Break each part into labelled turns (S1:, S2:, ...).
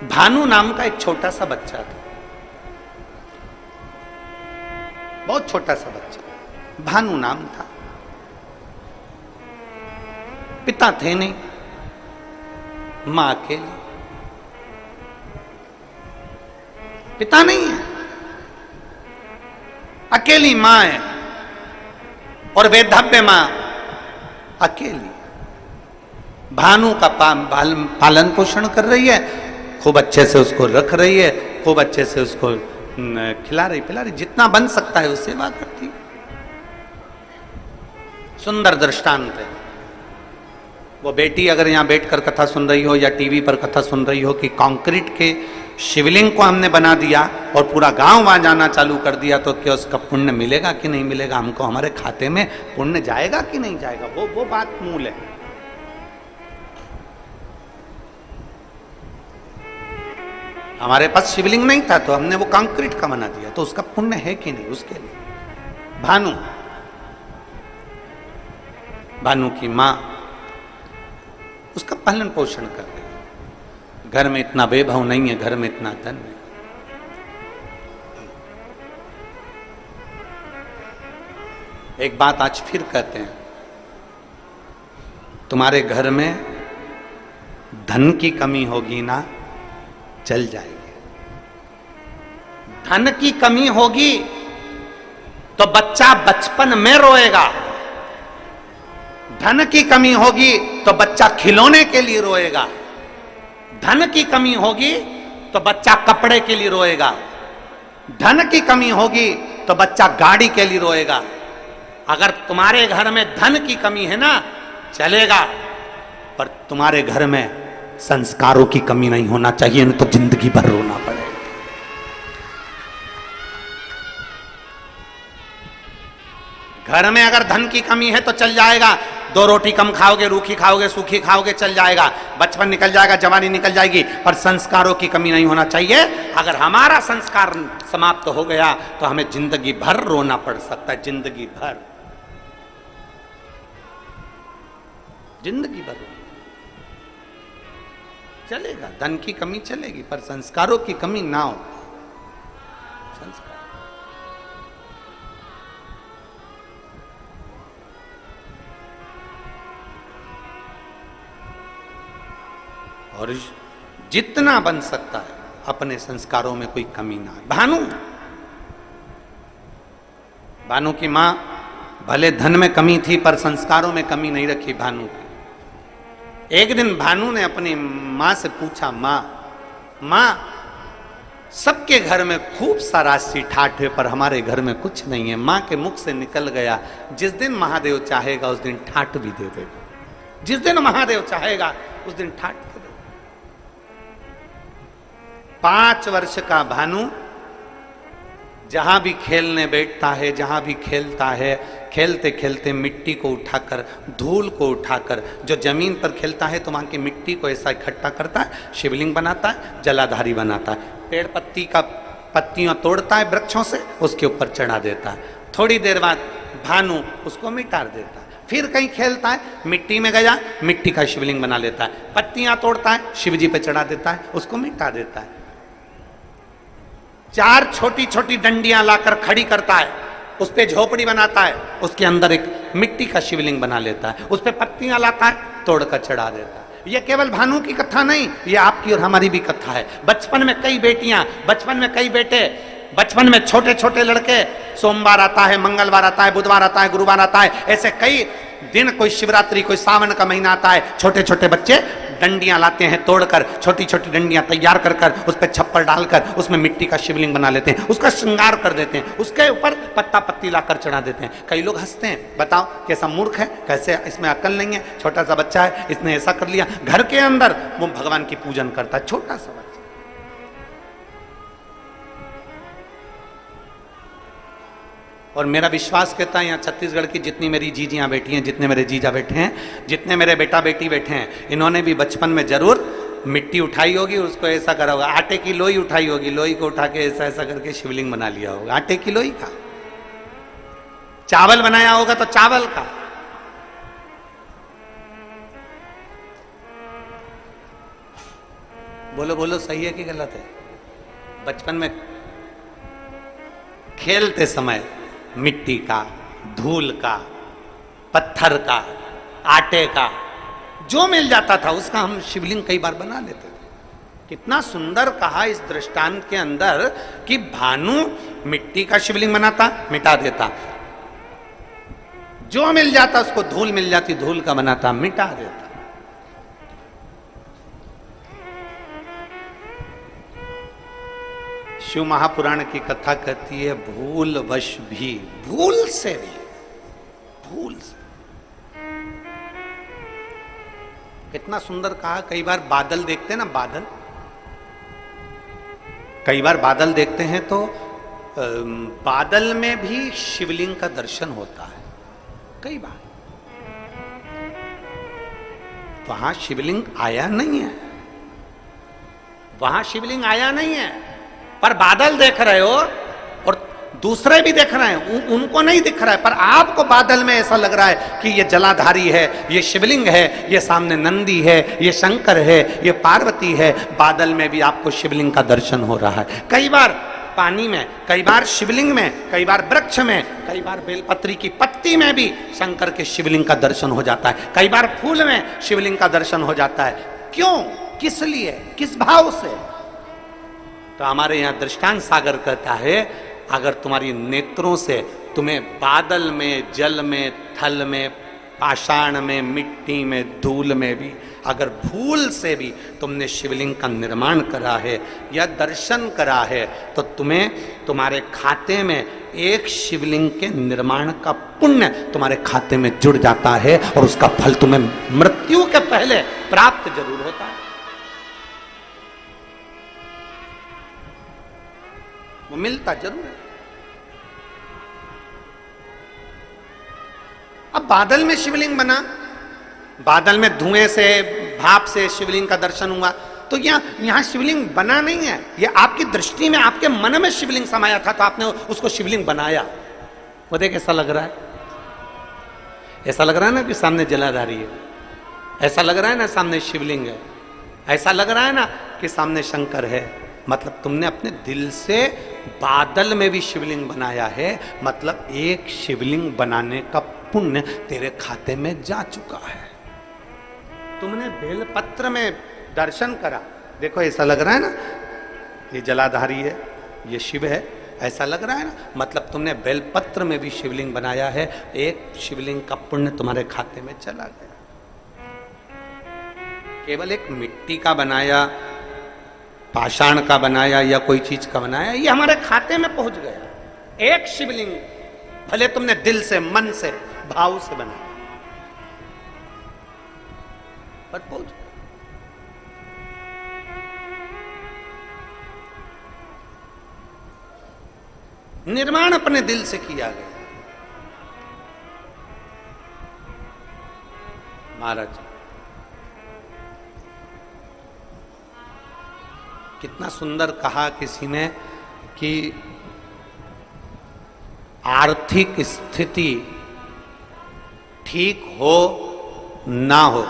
S1: भानु नाम का एक छोटा सा बच्चा था, बहुत छोटा सा बच्चा, भानु नाम था। पिता थे नहीं, मां अकेली, पिता नहीं है, अकेली मां है और वैधव्य मां अकेली। भानु का पालन पोषण कर रही है, खूब अच्छे से उसको रख रही है, खूब अच्छे से उसको खिला रही पिला रही, जितना बन सकता है उससे सेवा करती। सुंदर दृष्टांत है। वो बेटी अगर यहां बैठकर कथा सुन रही हो या टीवी पर कथा सुन रही हो कि कंक्रीट के शिवलिंग को हमने बना दिया और पूरा गांव वहां जाना चालू कर दिया, तो क्या उसका पुण्य मिलेगा कि नहीं मिलेगा, हमको हमारे खाते में पुण्य जाएगा कि नहीं जाएगा, वो बात मूल है। हमारे पास शिवलिंग नहीं था तो हमने वो कंक्रीट का बना दिया, तो उसका पुण्य है कि नहीं उसके लिए। भानु की मां उसका पालन पोषण कर रही है। घर में इतना वैभव नहीं है, घर में इतना धन नहीं। एक बात आज फिर कहते हैं, तुम्हारे घर में धन की कमी होगी ना, चल जाएगी। धन की कमी होगी तो बच्चा बचपन में रोएगा, धन की कमी होगी तो बच्चा खिलौने के लिए रोएगा, धन की कमी होगी तो बच्चा कपड़े के लिए रोएगा, धन की कमी होगी तो बच्चा गाड़ी के लिए रोएगा। अगर तुम्हारे घर में धन की कमी है ना, चलेगा, पर तुम्हारे घर में संस्कारों की कमी नहीं होना चाहिए, नहीं तो जिंदगी भर रोना पड़ेगा। घर में अगर धन की कमी है तो चल जाएगा, 2 रोटी कम खाओगे, रूखी खाओगे, सूखी खाओगे, चल जाएगा, बचपन निकल जाएगा, जवानी निकल जाएगी, पर संस्कारों की कमी नहीं होना चाहिए। अगर हमारा संस्कार समाप्त हो गया तो हमें जिंदगी भर रोना पड़ सकता है, जिंदगी भर, जिंदगी भर चलेगा। धन की कमी चलेगी पर संस्कारों की कमी ना हो। संस्कार और जितना बन सकता है अपने संस्कारों में कोई कमी ना है। भानु की मां भले धन में कमी थी पर संस्कारों में कमी नहीं रखी भानु की। एक दिन भानु ने अपनी मां से पूछा, मां सबके घर में खूब सारा राशि ठाठ है पर हमारे घर में कुछ नहीं है। मां के मुख से निकल गया, जिस दिन महादेव चाहेगा उस दिन ठाठ भी दे देगा, जिस दिन महादेव चाहेगा उस दिन ठाठ दे देगा। 5 वर्ष का भानु जहां भी खेलने बैठता है, जहां भी खेलता है, खेलते खेलते मिट्टी को उठाकर, धूल को उठाकर, जो जमीन पर खेलता है तो वहां की मिट्टी को ऐसा इकट्ठा करता है, शिवलिंग बनाता है, जलाधारी बनाता है, पेड़ पत्ती का पत्तियां तोड़ता है वृक्षों से, उसके ऊपर चढ़ा देता है। थोड़ी देर बाद भानु उसको मिटा देता है। फिर कहीं खेलता है, मिट्टी में गया, मिट्टी का शिवलिंग बना लेता है, पत्तियां तोड़ता है, शिवजी पे चढ़ा देता है, उसको मिटा देता है। 4 छोटी छोटी डंडियां लाकर खड़ी करता है, उस पे झोपड़ी बनाता है, उसके अंदर एक मिट्टी का शिवलिंग बना लेता है, उस पे पत्तियां लाता है, तोड़कर चढ़ा देता है। ये केवल भानु की कथा नहीं, ये आपकी और हमारी भी कथा है। बचपन में कई बेटियां, बचपन में कई बेटे, बचपन में छोटे छोटे लड़के, सोमवार आता है, मंगलवार आता है, बुधवार आता है, गुरुवार आता है, ऐसे कई दिन, कोई शिवरात्रि, कोई सावन का महीना आता है, छोटे छोटे बच्चे डंडियां लाते हैं, तोड़कर छोटी छोटी डंडियां तैयार कर कर उस पर छप्पर डालकर उसमें मिट्टी का शिवलिंग बना लेते हैं, उसका श्रृंगार कर देते हैं, उसके ऊपर पत्ता पत्ती लाकर चढ़ा देते हैं। कई लोग हंसते हैं, बताओ कैसा मूर्ख है, कैसे इसमें अकल नहीं है, छोटा सा बच्चा है, इसने ऐसा कर लिया। घर के अंदर वो भगवान की पूजन करता है, छोटा सा बच्चा। और मेरा विश्वास कहता है यहाँ छत्तीसगढ़ की जितनी मेरी जीजियाँ बैठी हैं, जितने मेरे जीजा बैठे हैं, जितने मेरे बेटा बेटी बैठे हैं, इन्होंने भी बचपन में जरूर मिट्टी उठाई होगी, उसको ऐसा करा होगा, आटे की लोई उठाई होगी, लोई को उठा के ऐसा ऐसा करके शिवलिंग बना लिया होगा, आटे की लोई का। चावल बनाया होगा तो चावल का। बोलो बोलो, सही है कि गलत है? बचपन में खेलते समय मिट्टी का, धूल का, पत्थर का, आटे का जो मिल जाता था उसका हम शिवलिंग कई बार बना लेते थे। कितना सुंदर कहा इस दृष्टांत के अंदर कि भानु मिट्टी का शिवलिंग बनाता, मिटा देता, जो मिल जाता उसको, धूल मिल जाती धूल का बनाता, मिटा देता। शिव महापुराण की कथा कहती है भूल वश भी, भूल से भी, भूल से। कितना सुंदर कहा। कई बार बादल देखते हैं ना, बादल, कई बार बादल देखते हैं तो बादल में भी शिवलिंग का दर्शन होता है। कई बार वहां शिवलिंग आया नहीं है, वहां शिवलिंग आया नहीं है, पर बादल देख रहे हो और दूसरे भी देख रहे हैं, उनको नहीं दिख रहा है, पर आपको बादल में ऐसा लग रहा है कि ये जलाधारी है, ये शिवलिंग है, ये सामने नंदी है, ये शंकर है, ये पार्वती है। बादल में भी आपको शिवलिंग का दर्शन हो रहा है। कई बार पानी में, कई बार शिवलिंग में, कई बार वृक्ष में, कई बार बेलपत्री की पत्ती में भी शंकर के शिवलिंग का दर्शन हो जाता है। कई बार फूल में शिवलिंग का दर्शन हो जाता है। क्यों, किस लिए, किस भाव से? तो हमारे यहां दृष्टांत सागर कहता है अगर तुम्हारी नेत्रों से तुम्हें बादल में, जल में, थल में, पाषाण में, मिट्टी में, धूल में भी अगर भूल से भी तुमने शिवलिंग का निर्माण करा है या दर्शन करा है तो तुम्हें, तुम्हारे खाते में एक शिवलिंग के निर्माण का पुण्य तुम्हारे खाते में जुड़ जाता है और उसका फल तुम्हें मृत्यु के पहले प्राप्त जरूर होता है। वो मिलता जरूर है। अब बादल में शिवलिंग बना, बादल में धुएं से, भाप से शिवलिंग का दर्शन हुआ, तो यहां शिवलिंग बना नहीं है, ये आपकी दृष्टि में, आपके मन में शिवलिंग समाया था तो आपने उसको शिवलिंग बनाया। वो देख ऐसा लग रहा है, ऐसा लग रहा है ना कि सामने जलाधारी है, ऐसा लग रहा है ना सामने शिवलिंग है, ऐसा लग रहा है ना कि सामने शंकर है। मतलब तुमने अपने दिल से बादल में भी शिवलिंग बनाया है, मतलब एक शिवलिंग बनाने का पुण्य तेरे खाते में जा चुका है। तुमने बेलपत्र में दर्शन करा, देखो ऐसा लग रहा है ना ये जलाधारी है, ये शिव है, ऐसा लग रहा है ना, मतलब तुमने बेलपत्र में भी शिवलिंग बनाया है, एक शिवलिंग का पुण्य तुम्हारे खाते में चला गया। केवल एक मिट्टी का बनाया, पाषाण का बनाया या कोई चीज का बनाया, ये हमारे खाते में पहुंच गया। एक शिवलिंग भले तुमने दिल से, मन से, भाव से बनाया, पर पहुंच गया। निर्माण अपने दिल से किया गया। महाराज कितना सुंदर कहा किसी ने कि आर्थिक स्थिति ठीक हो ना हो,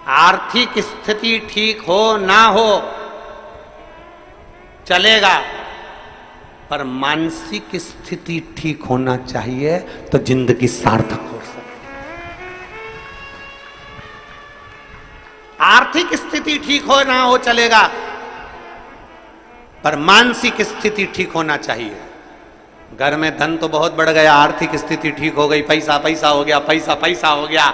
S1: आर्थिक स्थिति ठीक हो ना हो चलेगा, पर मानसिक स्थिति ठीक होना चाहिए तो जिंदगी सार्थक हो सकती। आर्थिक स्थिति ठीक हो ना हो चलेगा, पर मानसिक स्थिति ठीक होना चाहिए। घर में धन तो बहुत बढ़ गया, आर्थिक स्थिति ठीक हो गई, पैसा पैसा हो गया, पैसा पैसा हो गया,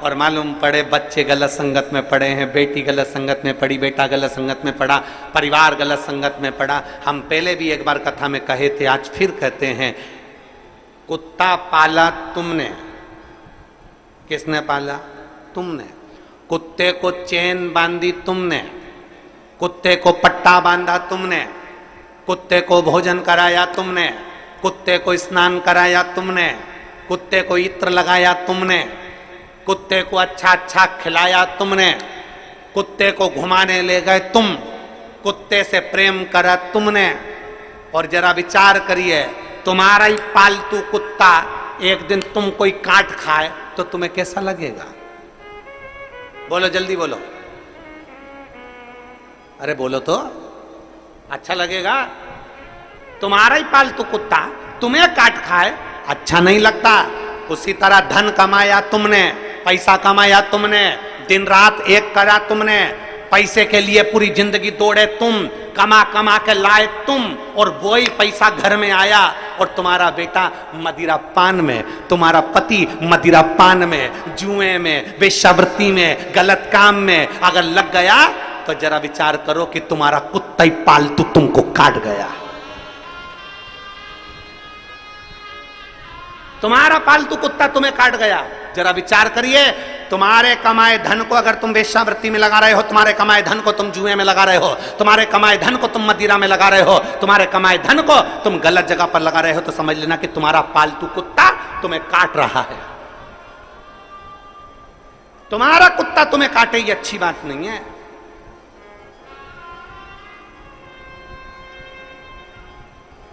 S1: और मालूम पड़े बच्चे गलत संगत में पड़े हैं, बेटी गलत संगत में पड़ी, बेटा गलत संगत में पड़ा, परिवार गलत संगत में पड़ा। हम पहले भी एक बार कथा में कहे थे, आज फिर कहते हैं, कुत्ता पाला तुमने, किसने पाला? तुमने। कुत्ते को चेन बांधी तुमने, कुत्ते को पट्टा बांधा तुमने, कुत्ते को भोजन कराया तुमने, कुत्ते को स्नान कराया तुमने, कुत्ते को इत्र लगाया तुमने, कुत्ते को अच्छा अच्छा खिलाया तुमने, कुत्ते को घुमाने ले गए तुम, कुत्ते से प्रेम करा तुमने। और जरा विचार करिए, तुम्हारा ही पालतू कुत्ता एक दिन तुम कोई काट खाए तो तुम्हें कैसा लगेगा? बोलो जल्दी बोलो, अरे बोलो तो, अच्छा लगेगा? तुम्हारा ही पालतू कुत्ता तुम्हें काट खाए, अच्छा नहीं लगता? उसी तरह धन कमाया तुमने, पैसा कमाया तुमने, दिन रात एक करा तुमने, पैसे के लिए पूरी जिंदगी दौड़े तुम, कमा कमा के लाए तुम, और वही पैसा घर में आया और तुम्हारा बेटा मदिरा पान में, तुम्हारा पति मदिरा पान में, जुए में, वेश्यावृत्ति में, गलत काम में अगर लग गया तो जरा विचार करो कि तुम्हारा कुत्ता ही पालतू तुमको काट गया। तुम्हारा पालतू कुत्ता तुम्हें काट गया। जरा विचार करिए, तुम्हारे कमाए धन को अगर तुम वेश्यावृत्ति में लगा रहे हो, तुम्हारे कमाए धन को तुम जुए में लगा रहे हो, तुम्हारे कमाए धन को तुम मदिरा में लगा रहे हो, तुम्हारे कमाए धन को तुम गलत जगह पर लगा रहे हो, तो समझ लेना कि तुम्हारा पालतू कुत्ता तुम्हें काट रहा है। तुम्हारा कुत्ता तुम्हें काटे ये अच्छी बात नहीं है।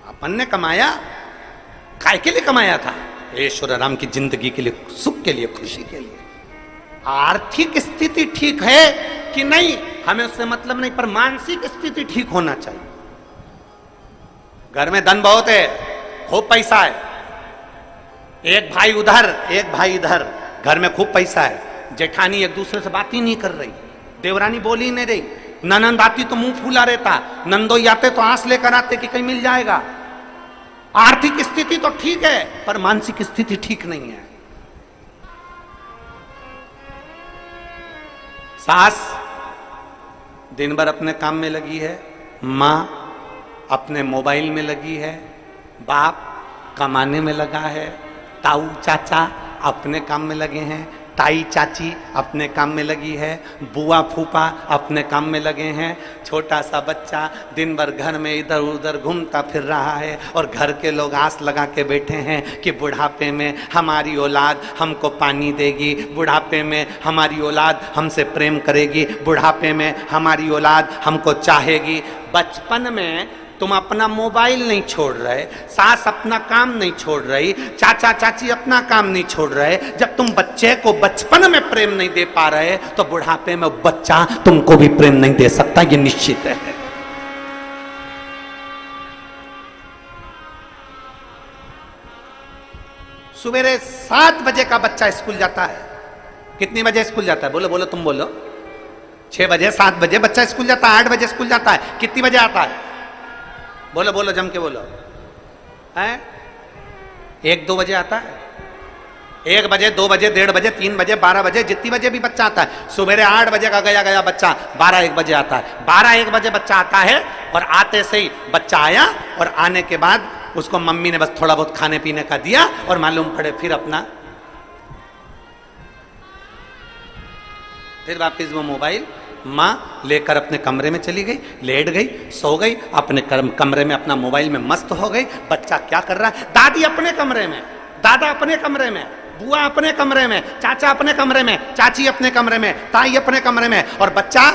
S1: अपन ने कमाया, काय के लिए कमाया था? ईश्वर राम की जिंदगी के लिए, सुख के लिए, खुशी के लिए। आर्थिक स्थिति ठीक है कि नहीं हमें उससे मतलब नहीं, पर मानसिक स्थिति ठीक होना चाहिए। घर में धन बहुत है, खूब पैसा है, एक भाई उधर एक भाई इधर, घर में खूब पैसा है, जेठानी एक दूसरे से बात ही नहीं कर रही, देवरानी बोली ही नहीं रही, ननंद आती तो मुंह फूला रहता, नंदोई आते तो आंस लेकर आते कि कहीं मिल जाएगा। आर्थिक स्थिति तो ठीक है पर मानसिक स्थिति ठीक नहीं है। सास दिन भर अपने काम में लगी है, मां अपने मोबाइल में लगी है, बाप कमाने में लगा है, ताऊ चाचा अपने काम में लगे हैं, ताई चाची अपने काम में लगी है, बुआ फूफा अपने काम में लगे हैं, छोटा सा बच्चा दिन भर घर में इधर उधर घूमता फिर रहा है, और घर के लोग आस लगा के बैठे हैं कि बुढ़ापे में हमारी औलाद हमको पानी देगी, बुढ़ापे में हमारी औलाद हमसे प्रेम करेगी, बुढ़ापे में हमारी औलाद हमको चाहेगी। बचपन में तुम अपना मोबाइल नहीं छोड़ रहे, सास अपना काम नहीं छोड़ रही, चाचा चाची अपना काम नहीं छोड़ रहे। जब तुम बच्चे को बचपन में प्रेम नहीं दे पा रहे तो बुढ़ापे में बच्चा तुमको भी प्रेम नहीं दे सकता, ये निश्चित है। सवेरे 7 बजे का बच्चा स्कूल जाता है। कितनी बजे स्कूल जाता है? बोलो बोलो, तुम बोलो। 6 बजे, 7 बजे बच्चा स्कूल जाता है, 8 बजे स्कूल जाता है। कितनी बजे आता है? बोलो बोलो, जम के बोलो। हैं? 1-2 बजे आता है। 1 बजे, 2 बजे, 1:30 बजे, 3 बजे, 12 बजे, जितनी बजे भी बच्चा आता है। सुबह 8 बजे का गया बच्चा 12-1 बजे आता है। 12-1 बजे बच्चा आता है और आते से ही बच्चा आया और आने के बाद उसको मम्मी ने बस थोड़ा बहुत खाने पीने का दिया और मालूम पड़े फिर अपना, फिर वापिस वो मोबाइल माँ लेकर अपने कमरे में चली गई, लेट गई, सो गई, अपने कमरे में अपना मोबाइल में मस्त हो गई। बच्चा क्या कर रहा है? दादी अपने कमरे में, दादा अपने कमरे में, बुआ अपने कमरे में, चाचा अपने कमरे में, चाची अपने कमरे में, ताई अपने कमरे में, और बच्चा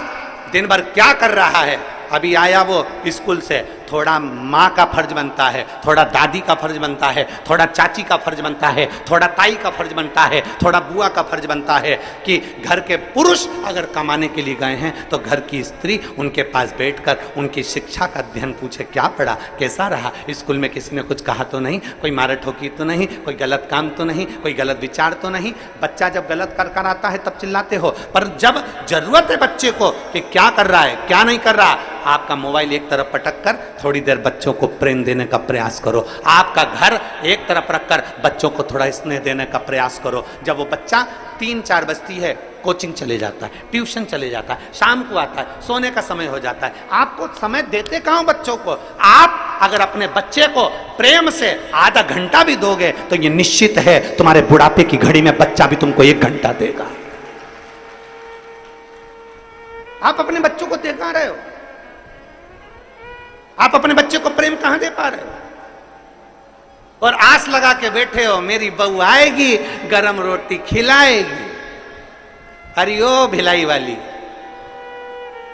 S1: दिन भर क्या कर रहा है? अभी आया वो स्कूल से, थोड़ा माँ का फर्ज बनता है, थोड़ा दादी का फर्ज बनता है, थोड़ा चाची का फर्ज बनता है, थोड़ा ताई का फर्ज बनता है, थोड़ा बुआ का फर्ज बनता है कि घर के पुरुष अगर कमाने के लिए गए हैं तो घर की स्त्री उनके पास बैठकर उनकी शिक्षा का अध्ययन पूछे, क्या पढ़ा, कैसा रहा, स्कूल में किसी ने कुछ कहा तो नहीं, कोई मारा ठोकी तो नहीं, कोई गलत काम तो नहीं, कोई गलत विचार तो नहीं। बच्चा जब गलत कर आता है तब चिल्लाते हो, पर जब जरूरत है बच्चे को कि क्या कर रहा है क्या नहीं कर रहा, आपका मोबाइल एक तरफ पटक कर थोड़ी देर बच्चों को प्रेम देने का प्रयास करो, आपका घर एक तरफ रखकर बच्चों को थोड़ा स्नेह देने का प्रयास करो। जब वो बच्चा 3-4 बजती है, कोचिंग चले जाता है, ट्यूशन चले जाता है, शाम को आता है, सोने का समय हो जाता है, आपको समय देते कहाँ हो बच्चों को? आप अगर अपने बच्चे को प्रेम से आधा घंटा भी दोगे तो ये निश्चित है तुम्हारे बुढ़ापे की घड़ी में बच्चा भी तुमको 1 घंटा देगा। आप अपने बच्चों को दे कहाँ रहे हो? आप अपने बच्चे को प्रेम कहां दे पा रहे हो? और आस लगा के बैठे हो मेरी बहू आएगी, गरम रोटी खिलाएगी। अरे ओ भिलाई वाली,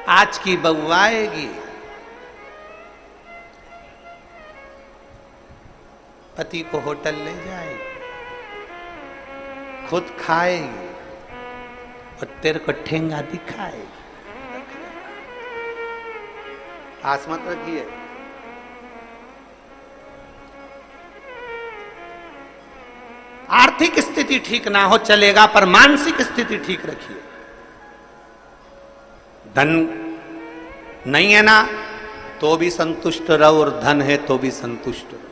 S1: आज की बहू आएगी, पति को होटल ले जाएगी, खुद खाएगी और तेरे को ठेंगा दिखाएगी। आस मत रखिए। आर्थिक स्थिति ठीक ना हो चलेगा, पर मानसिक स्थिति ठीक रखिए। धन नहीं है ना तो भी संतुष्ट रहो, और धन है तो भी संतुष्ट रहो।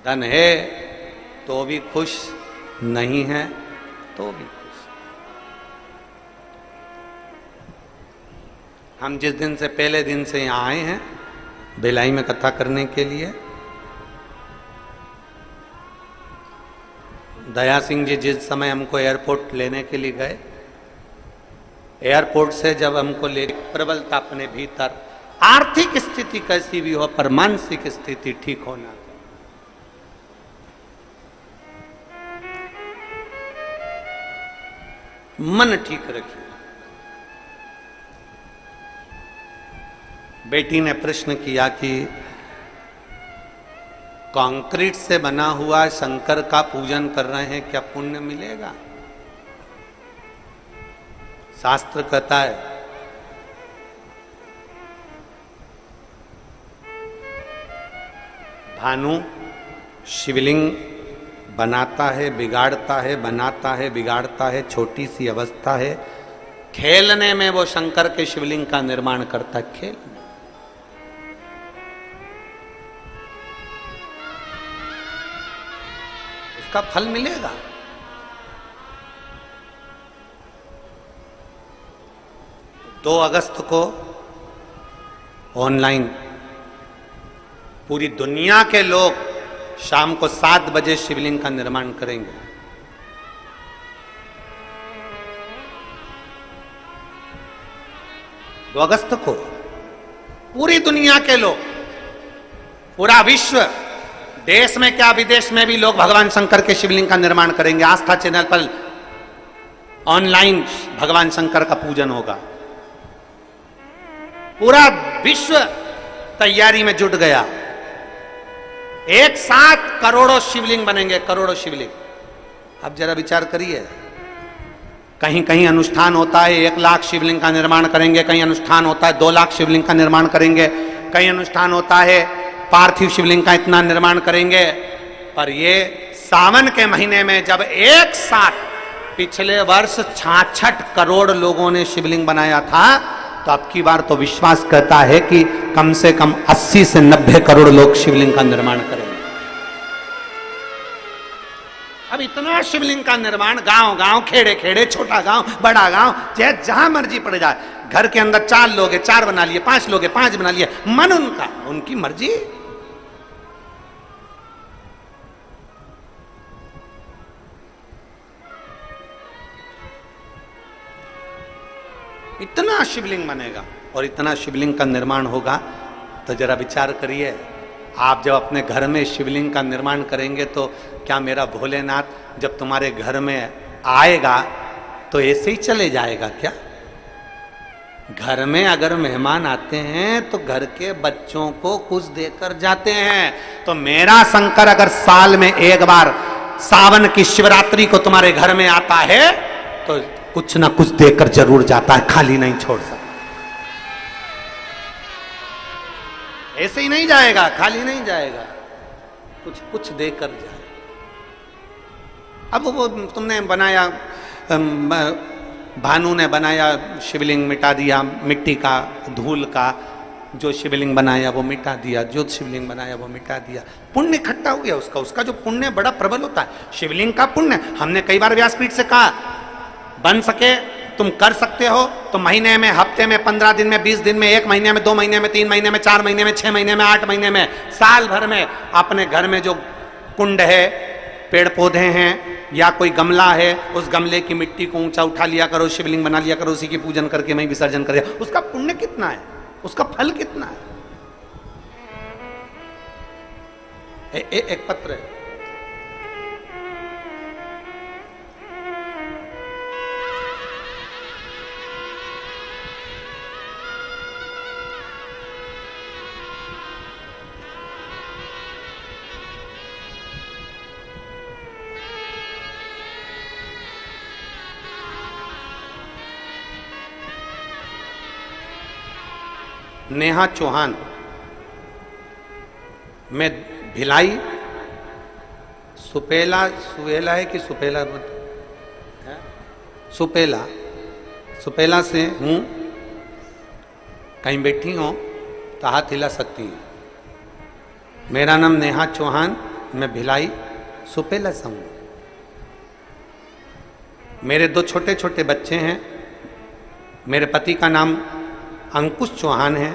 S1: धन है तो भी खुश, नहीं है तो भी खुश। हम जिस दिन से, पहले दिन से यहां आए हैं भिलाई में कथा करने के लिए, दया सिंह जी जिस समय हमको एयरपोर्ट लेने के लिए गए, एयरपोर्ट से जब हमको ले, प्रबलता अपने भीतर, आर्थिक स्थिति कैसी भी हो पर मानसिक स्थिति ठीक होना चाहिए। मन ठीक रखिए। बेटी ने प्रश्न किया कि कंक्रीट से बना हुआ शंकर का पूजन कर रहे हैं, क्या पुण्य मिलेगा? शास्त्र कहता है भानु शिवलिंग बनाता है, बिगाड़ता है, बनाता है, बिगाड़ता है, छोटी सी अवस्था है। खेलने में वो शंकर के शिवलिंग का निर्माण करता है, खेल में। उसका फल मिलेगा। 2 अगस्त को ऑनलाइन पूरी दुनिया के लोग शाम को 7 बजे शिवलिंग का निर्माण करेंगे। दो अगस्त को पूरी दुनिया के लोग, पूरा विश्व, देश में क्या विदेश में भी लोग भगवान शंकर के शिवलिंग का निर्माण करेंगे। आस्था चैनल पर ऑनलाइन भगवान शंकर का पूजन होगा। पूरा विश्व तैयारी में जुट गया। एक साथ करोड़ों शिवलिंग बनेंगे, करोड़ों शिवलिंग। अब जरा विचार करिए, कहीं कहीं अनुष्ठान होता है 1 लाख शिवलिंग का निर्माण करेंगे, कहीं अनुष्ठान होता है 2 लाख शिवलिंग का निर्माण करेंगे, कहीं अनुष्ठान होता है पार्थिव शिवलिंग का इतना निर्माण करेंगे। पर ये सावन के महीने में जब एक साथ पिछले वर्ष 66 करोड़ लोगों ने शिवलिंग बनाया था, तो अब की बार तो विश्वास कहता है कि कम से कम 80 से 90 करोड़ लोग शिवलिंग का निर्माण करेंगे। अब इतना शिवलिंग का निर्माण गांव गांव, खेड़े खेड़े, छोटा गांव, बड़ा गांव, चाहे जहां मर्जी पड़ जाए, घर के अंदर 4 लोग हैं 4 बना लिए, 5 लोग हैं 5 बना लिए, मन उनका, उनकी मर्जी। इतना शिवलिंग बनेगा और इतना शिवलिंग का निर्माण होगा। तो जरा विचार करिए, आप जब अपने घर में शिवलिंग का निर्माण करेंगे तो क्या मेरा भोलेनाथ जब तुम्हारे घर में आएगा तो ऐसे ही चले जाएगा क्या? घर में अगर मेहमान आते हैं तो घर के बच्चों को कुछ देकर जाते हैं। तो मेरा शंकर अगर साल में एक बार सावन की शिवरात्रि को तुम्हारे घर में आता है तो कुछ ना कुछ देकर जरूर जाता है, खाली नहीं छोड़ सकता। ऐसे ही नहीं जाएगा, खाली नहीं जाएगा, कुछ कुछ देकर जाए। अब वो तुमने बनाया, भानु ने बनाया शिवलिंग, मिटा दिया, मिट्टी का, धूल का जो शिवलिंग बनाया वो मिटा दिया, जो शिवलिंग बनाया वो मिटा दिया। पुण्य इकट्ठा हो गया उसका, उसका जो पुण्य बड़ा प्रबल होता है। शिवलिंग का पुण्य हमने कई बार व्यासपीठ से कहा, बन सके तुम कर सकते हो तो महीने में, हफ्ते में, 15 दिन में, 20 दिन में, 1 महीने में, 2 महीने में, 3 महीने में, 4 महीने में, 6 महीने में, 8 महीने में, साल भर में अपने घर में जो कुंड है, पेड़ पौधे हैं या कोई गमला है, उस गमले की मिट्टी को ऊंचा उठा लिया करो, शिवलिंग बना लिया करो, उसी की पूजन करके मैं विसर्जन कर दिया। उसका पुण्य कितना है, उसका फल कितना है। एक पत्र है, नेहा चौहान, मैं भिलाई सुपेला, सुहेला है कि सुपेला है? सुपेला, सुपेला से हूँ। कहीं बैठी हो तो हाथ हिला सकती हैं। मेरा नाम नेहा चौहान, मैं भिलाई सुपेला से हूँ। मेरे 2 छोटे छोटे बच्चे हैं। मेरे पति का नाम अंकुश चौहान है।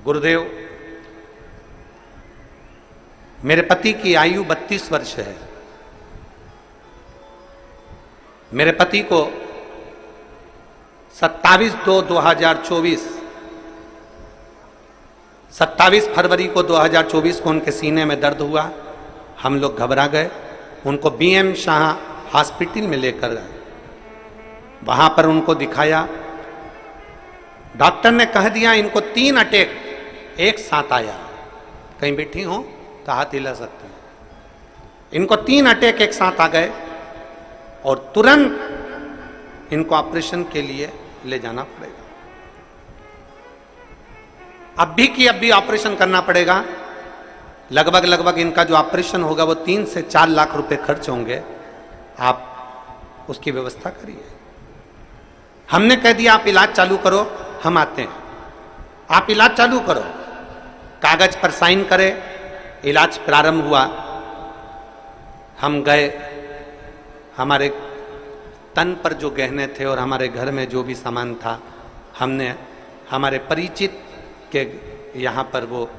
S1: गुरुदेव, मेरे पति की आयु 32 वर्ष है। मेरे पति को 27/2/2024 27 फरवरी को 2024 को उनके सीने में दर्द हुआ। हम लोग घबरा गए, उनको बीएम शाह हॉस्पिटल में लेकर गए। वहां पर उनको दिखाया। डॉक्टर ने कह दिया इनको 3 अटैक एक साथ आया। कहीं बैठी हो तो हाथ हिला सकते हैं। इनको 3 अटैक एक साथ आ गए और तुरंत इनको ऑपरेशन के लिए ले जाना पड़ेगा। अब भी कि अब भी ऑपरेशन करना पड़ेगा। लगभग इनका जो ऑपरेशन होगा वो 3 से 4 लाख रुपए खर्च होंगे। आप उसकी व्यवस्था करिए। हमने कह दिया आप इलाज चालू करो, हम आते हैं। आप इलाज चालू करो। कागज पर साइन करे। इलाज प्रारंभ हुआ। हम गए। हमारे तन पर जो गहने थे और हमारे घर में जो भी सामान था, हमने हमारे परिचित के यहाँ पर वो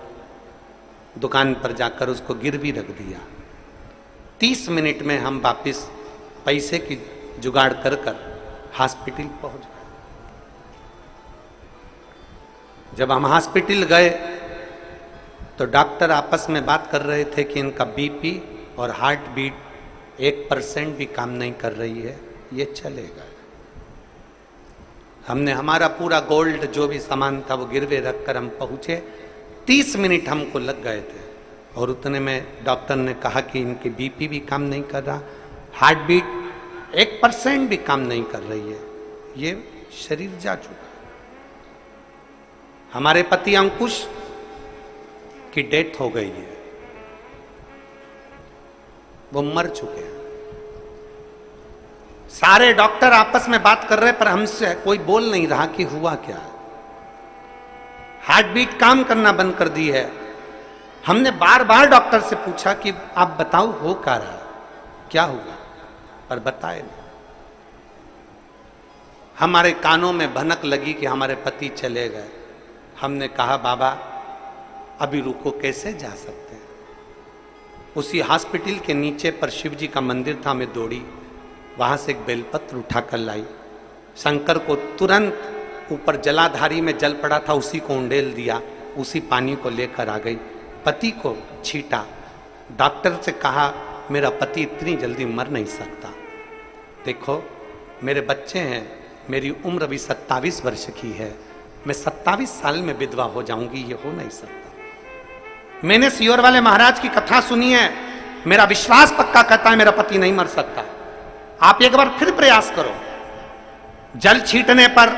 S1: दुकान पर जाकर उसको गिरवी रख दिया। 30 मिनट में हम वापिस पैसे की जुगाड़ कर हॉस्पिटल पहुंच गए। जब हम हॉस्पिटल गए तो डॉक्टर आपस में बात कर रहे थे कि इनका बीपी और हार्ट बीट 1% भी काम नहीं कर रही है, ये चलेगा। हमने हमारा पूरा गोल्ड जो भी सामान था वो गिरवे रखकर हम पहुंचे। 30 मिनट हमको लग गए थे और उतने में डॉक्टर ने कहा कि इनकी बीपी भी काम नहीं कर रहा, हार्ट बीट 1% भी काम नहीं कर रही है, ये शरीर जा चुका। हमारे पति अंकुश की डेथ हो गई है, वो मर चुके हैं। सारे डॉक्टर आपस में बात कर रहे पर हमसे कोई बोल नहीं रहा कि हुआ क्या। हार्ट बीट काम करना बंद कर दी है। हमने बार बार डॉक्टर से पूछा कि आप बताओ हो क्या रहा, क्या हुआ, पर बताए नहीं। हमारे कानों में भनक लगी कि हमारे पति चले गए। हमने कहा बाबा अभी रुको, कैसे जा सकते हैं। उसी हॉस्पिटल के नीचे पर शिव जी का मंदिर था। मैं दौड़ी, वहां से एक बेलपत्र उठाकर लाई। शंकर को तुरंत ऊपर जलाधारी में जल पड़ा था, उसी को उंडेल दिया, उसी पानी को लेकर आ गई। पति को छीटा। डॉक्टर से कहा मेरा पति इतनी जल्दी मर नहीं सकता। देखो मेरे बच्चे हैं, मेरी उम्र भी 27 वर्ष की है, मैं 27 साल में विधवा हो जाऊंगी, ये हो नहीं सकता। मैंने सियोर वाले महाराज की कथा सुनी है, मेरा विश्वास पक्का कहता है मेरा पति नहीं मर सकता। आप एक बार फिर प्रयास करो। जल छीटने पर,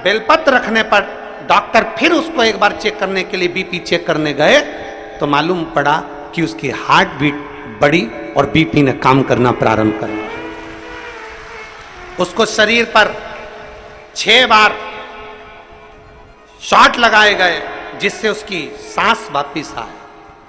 S1: बेलपत्र रखने पर डॉक्टर फिर उसको एक बार चेक करने के लिए बीपी चेक करने गए तो मालूम पड़ा कि उसकी हार्ट बीट बढ़ी और बीपी ने काम करना प्रारंभ कर दिया। उसको शरीर पर 6 बार शॉट लगाए गए जिससे उसकी सांस वापिस आए।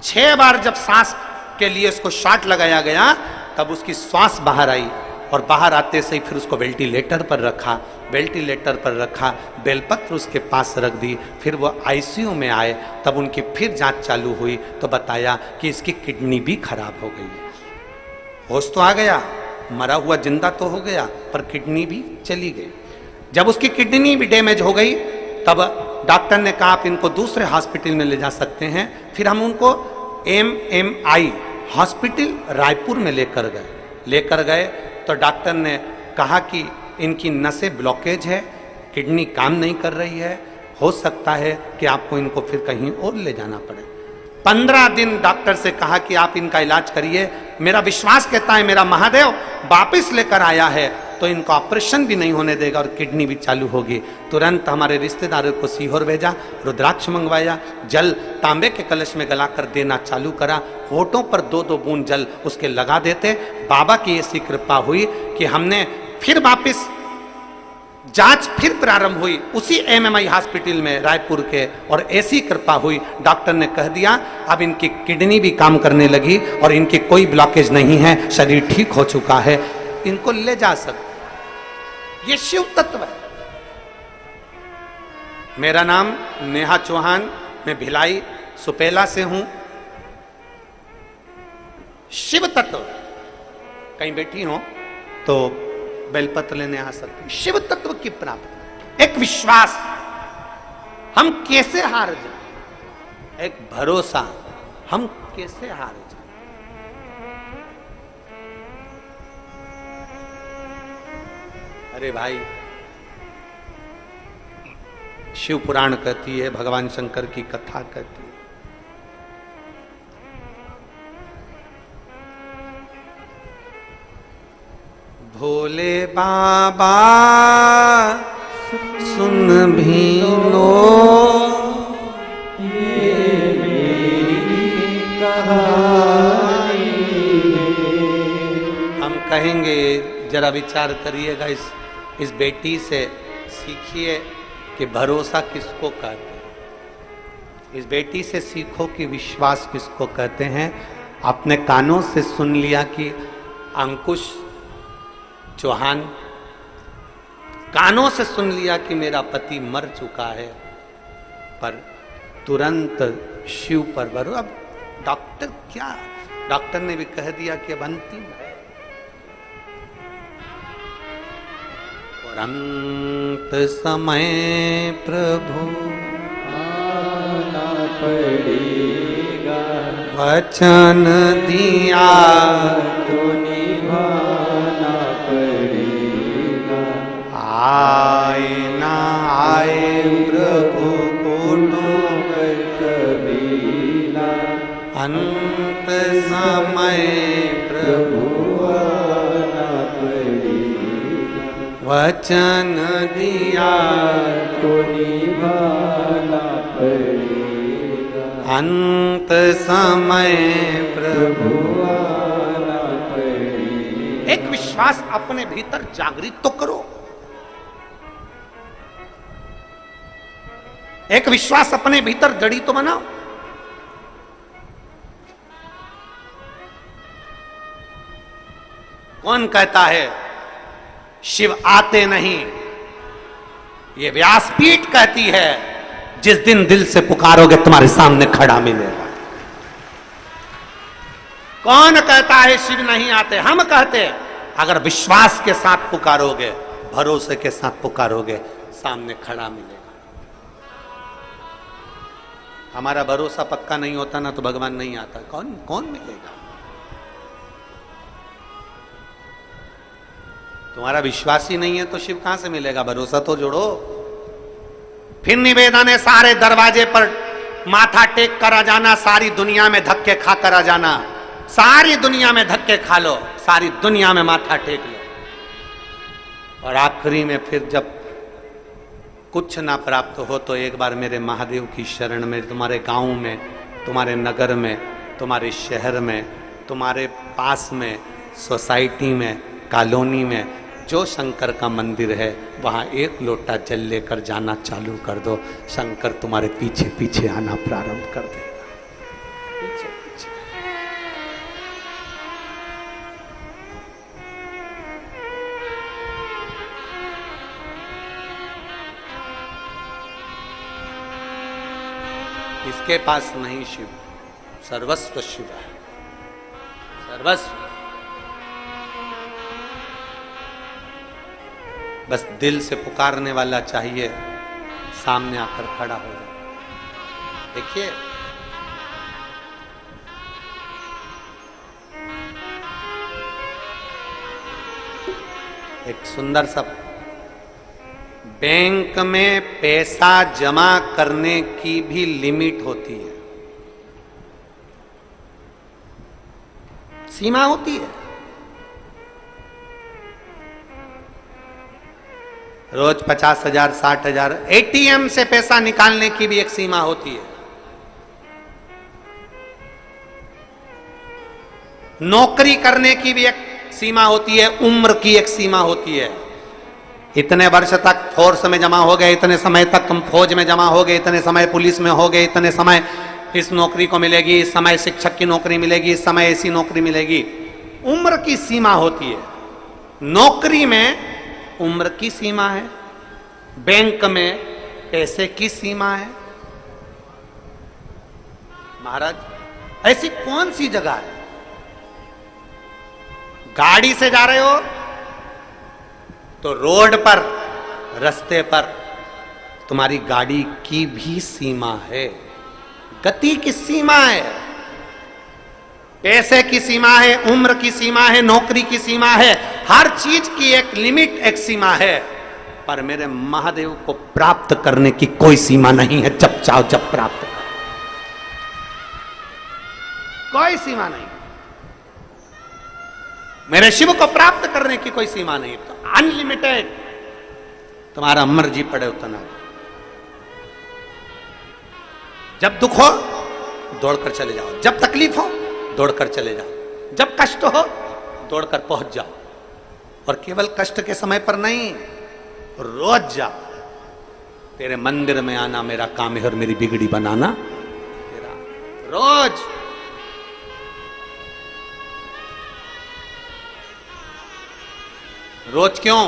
S1: 6 बार जब सांस के लिए उसको शॉट लगाया गया तब उसकी श्वास बाहर आई और बाहर आते से ही फिर उसको वेंटिलेटर पर रखा। वेंटिलेटर पर रखा, बेलपत्र उसके पास रख दी। फिर वो आईसीयू में आए, तब उनकी फिर जांच चालू हुई तो बताया कि इसकी किडनी भी खराब हो गई है। होश तो आ गया, मरा हुआ जिंदा तो हो गया, पर किडनी भी चली गई। जब उसकी किडनी भी डैमेज हो गई तब डॉक्टर ने कहा आप इनको दूसरे हॉस्पिटल में ले जा सकते हैं। फिर हम उनको MMI हॉस्पिटल रायपुर में लेकर गए तो डॉक्टर ने कहा कि इनकी नसें ब्लॉकेज है, किडनी काम नहीं कर रही है, हो सकता है कि आपको इनको फिर कहीं और ले जाना पड़े। 15 दिन डॉक्टर से कहा कि आप इनका इलाज करिए। मेरा विश्वास कहता है मेरा महादेव वापिस लेकर आया है तो इनका ऑपरेशन भी नहीं होने देगा और किडनी भी चालू होगी। तुरंत हमारे रिश्तेदारों को सीहोर भेजा, रुद्राक्ष मंगवाया, जल तांबे के कलश में गलाकर देना चालू करा। होठों पर 2-2 बूंद जल उसके लगा देते। बाबा की ऐसी कृपा हुई कि हमने फिर वापिस जांच फिर प्रारंभ हुई उसी एमएमआई हॉस्पिटल में रायपुर के, और ऐसी कृपा हुई डॉक्टर ने कह दिया अब इनकी किडनी भी काम करने लगी और इनकी कोई ब्लॉकेज नहीं है, शरीर ठीक हो चुका है, इनको ले जा सकते। ये शिव तत्व है। मेरा नाम नेहा चौहान, मैं भिलाई सुपेला से हूं। शिव तत्व कहीं बैठी हो तो बेलपत्र लेने आ सकते। शिव तत्व की प्राप्ति, एक विश्वास, हम कैसे हार जाए, एक भरोसा, हम कैसे हार जाए। अरे भाई, शिव पुराण कहती है, भगवान शंकर की कथा कहती है, भोले बाबा सुन भी लो ये मेरी कहानी। हम कहेंगे, जरा विचार करिएगा, इस बेटी से सीखिए कि भरोसा किसको कहते हैं। इस बेटी से सीखो कि विश्वास किसको कहते हैं। अपने कानों से सुन लिया कि अंकुश चौहान, कानों से सुन लिया कि मेरा पति मर चुका है, पर तुरंत शिव पर भरोसा। अब डॉक्टर क्या, डॉक्टर ने भी कह दिया कि अब अंतिम है, और अंत समय प्रभु आना पड़ेगा, वचन दिया तो निभाना पड़ेगा, आए ना आए प्रभु को कबीला, अंत समय प्रभु आना पड़ेगा, वचन दिया तो निभाना पड़ेगा, अंत समय प्रभु आना पड़ेगा। एक विश्वास अपने भीतर जागृत तो करो, एक विश्वास अपने भीतर जड़ी तो बनाओ। कौन कहता है शिव आते नहीं? ये व्यासपीठ कहती है, जिस दिन दिल से पुकारोगे तुम्हारे सामने खड़ा मिलेगा। कौन कहता है शिव नहीं आते? हम कहते हैं, अगर विश्वास के साथ पुकारोगे, भरोसे के साथ पुकारोगे, सामने खड़ा मिलेगा। हमारा भरोसा पक्का नहीं होता ना तो भगवान नहीं आता। कौन कौन मिलेगा? तुम्हारा विश्वास ही नहीं है तो शिव कहां से मिलेगा? भरोसा तो जोड़ो। फिर निवेदन है, सारे दरवाजे पर माथा टेक कर आ जाना, सारी दुनिया में धक्के खा कर आ जाना, सारी दुनिया में धक्के खा लो, सारी दुनिया में माथा टेक लो, और आखिरी में फिर जब कुछ ना प्राप्त हो तो एक बार मेरे महादेव की शरण में, तुम्हारे गांव में, तुम्हारे नगर में, तुम्हारे शहर में, तुम्हारे पास में, सोसाइटी में, कॉलोनी में जो शंकर का मंदिर है, वहाँ एक लोटा जल लेकर जाना चालू कर दो। शंकर तुम्हारे पीछे पीछे आना प्रारंभ कर देगा, पीछे पीछे। इसके पास नहीं शिव, सर्वस्व शिव है, सर्वस्व। बस दिल से पुकारने वाला चाहिए, सामने आकर खड़ा हो जाए। देखिए, एक सुंदर सा, बैंक में पैसा जमा करने की भी लिमिट होती है, सीमा होती है। रोज 50,000 60,000। एटीएम से पैसा निकालने की भी एक सीमा होती है। नौकरी करने की भी एक सीमा होती है, उम्र की एक सीमा होती है। इतने वर्ष तक फोर्स में जमा हो गए, इतने समय तक तुम फौज में जमा हो गए, इतने समय पुलिस में हो गए, इतने समय इस नौकरी को मिलेगी, इस समय शिक्षक की नौकरी मिलेगी, इस समय ऐसी नौकरी मिलेगी। उम्र की सीमा होती है। नौकरी में उम्र की सीमा है, बैंक में पैसे की सीमा है। महाराज, ऐसी कौन सी जगह है? गाड़ी से जा रहे हो तो रोड पर, रास्ते पर तुम्हारी गाड़ी की भी सीमा है, गति की सीमा है, पैसे की सीमा है, उम्र की सीमा है, नौकरी की सीमा है। हर चीज की एक लिमिट, एक सीमा है। पर मेरे महादेव को प्राप्त करने की कोई सीमा नहीं है। जब चाहो जब प्राप्त करो, कोई सीमा नहीं। मेरे शिव को प्राप्त करने की कोई सीमा नहीं। तो अनलिमिटेड, तुम्हारा मर्जी पड़े उतना। जब दुख हो दौड़कर चले जाओ, जब तकलीफ हो दौड़कर चले जाओ, जब कष्ट हो दौड़कर पहुंच जाओ। और केवल कष्ट के समय पर नहीं, रोज जाओ। तेरे मंदिर में आना मेरा काम है और मेरी बिगड़ी बनाना तेरा। रोज रोज क्यों?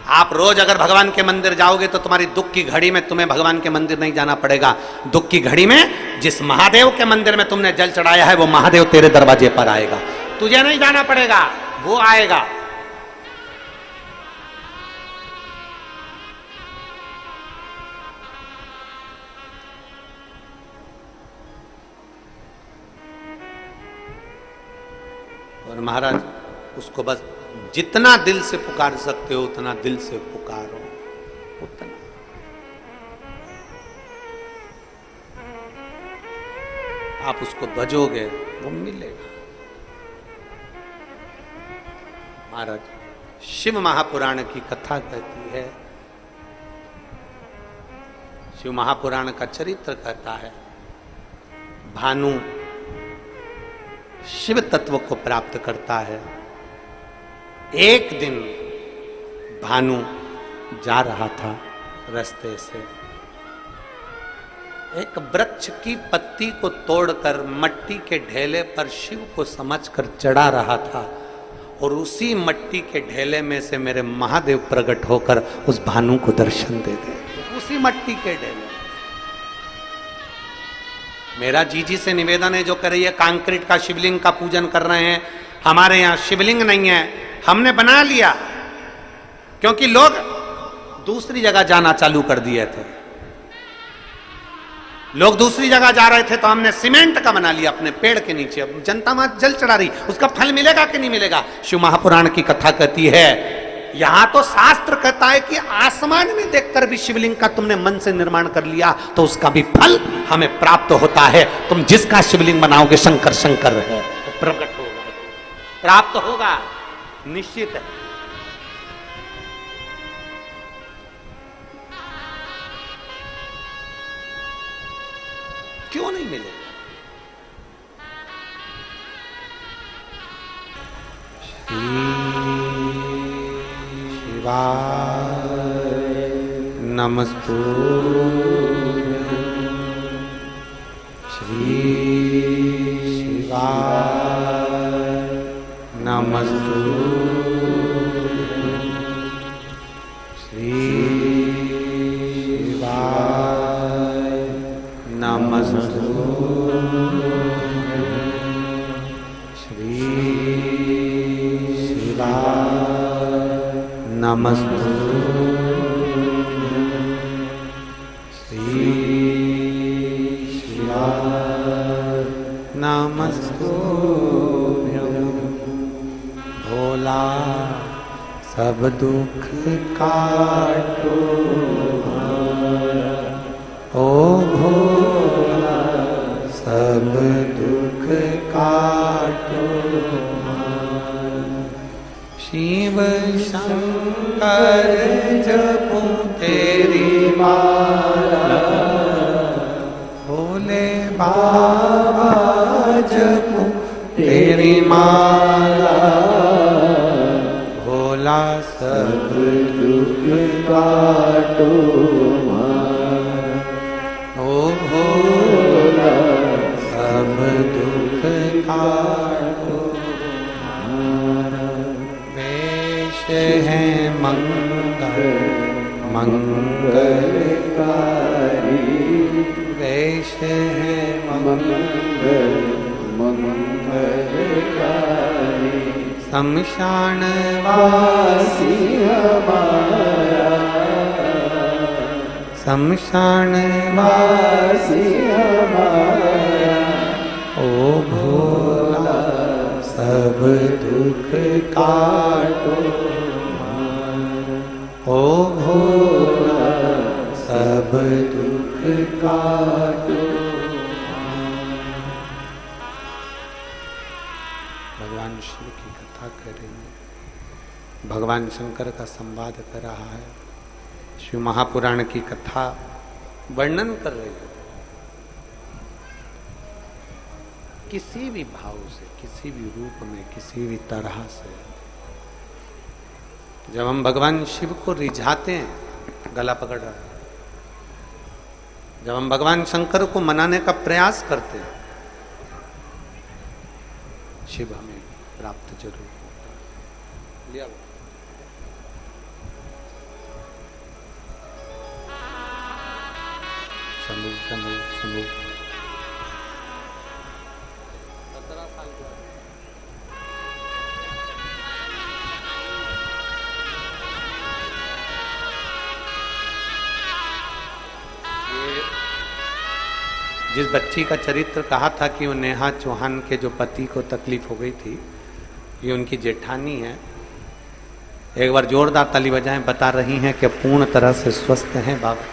S1: आप रोज अगर भगवान के मंदिर जाओगे तो तुम्हारी दुख की घड़ी में तुम्हें भगवान के मंदिर नहीं जाना पड़ेगा। दुख की घड़ी में जिस महादेव के मंदिर में तुमने जल चढ़ाया है वो महादेव तेरे दरवाजे पर आएगा। तुझे नहीं जाना पड़ेगा, वो आएगा। और महाराज उसको बस जितना दिल से पुकार सकते हो उतना दिल से पुकारो, उतना। आप उसको भजोगे वो मिलेगा। महाराज शिव महापुराण की कथा कहती है, शिव महापुराण का चरित्र कहता है, भानु शिव तत्व को प्राप्त करता है। एक दिन भानु जा रहा था रास्ते से, एक वृक्ष की पत्ती को तोड़कर मट्टी के ढेले पर शिव को समझकर चढ़ा रहा था। और उसी मट्टी के ढेले में से मेरे महादेव प्रकट होकर उस भानु को दर्शन दे दे। उसी मट्टी के ढेले। मेरा जीजी से निवेदन है, जो कर रही है कंक्रीट का शिवलिंग का पूजन कर रहे हैं, हमारे यहाँ शिवलिंग नहीं है, हमने बना लिया क्योंकि लोग दूसरी जगह जाना चालू कर दिए थे। लोग दूसरी जगह जा रहे थे तो हमने सीमेंट का बना लिया अपने पेड़ के नीचे। अब जनता वहां जल चढ़ा रही, उसका फल मिलेगा कि नहीं मिलेगा? शिव महापुराण की कथा कहती है, यहां तो शास्त्र कहता है कि आसमान में देखकर भी शिवलिंग का तुमने मन से निर्माण कर लिया तो उसका भी फल हमें प्राप्त होता है। तुम जिसका शिवलिंग बनाओगे शंकर शंकर है, तो प्रकट होगा, प्राप्त होगा, निश्चित है। क्यों नहीं मिलेगा? शिवाय नमस्तुभ्यं, श्री शिवाय नमस्तुभ्यं, श्री शिवाय नमस्तुभ्यं, श्री शिवाय नमस्तुभ्यं, श्री शिवाय नमस्तुभ्यं। भोला सब दुख काटो ओ भोला सब दुख काटो। शिव शंकर जपो तेरी माला, भोले बाबा जपो तेरी माला, भोला सब दुख काटो ओ भोला सब दुख काटो। वेश है मंगल मंगलकारी, वेश है मंगल मंगलकारी, शमशान वासी हमारा, शमशान वासी हमारा, ओ भोला सब दुख काटो हमारा, ओ भोला सब दुख काटो। भगवान शिव की कथा कर रही है, भगवान शंकर का संवाद कर रहा है, शिव महापुराण की कथा वर्णन कर रही है। किसी भी भाव से, किसी भी रूप में, किसी भी तरह से जब हम भगवान शिव को रिझाते हैं, गला पकड़ रहा है, जब हम भगवान शंकर को मनाने का प्रयास करते हैं, शिव हमें प्राप्त जरूर होता है। लिया समूह समूह समूह 17 साल के बाद जिस बच्ची का चरित्र कहा था कि वो नेहा चौहान के जो पति को तकलीफ हो गई थी, ये उनकी जेठानी है। एक बार जोरदार ताली बजाएं, बता रही हैं कि पूर्ण तरह से स्वस्थ हैं बाबा।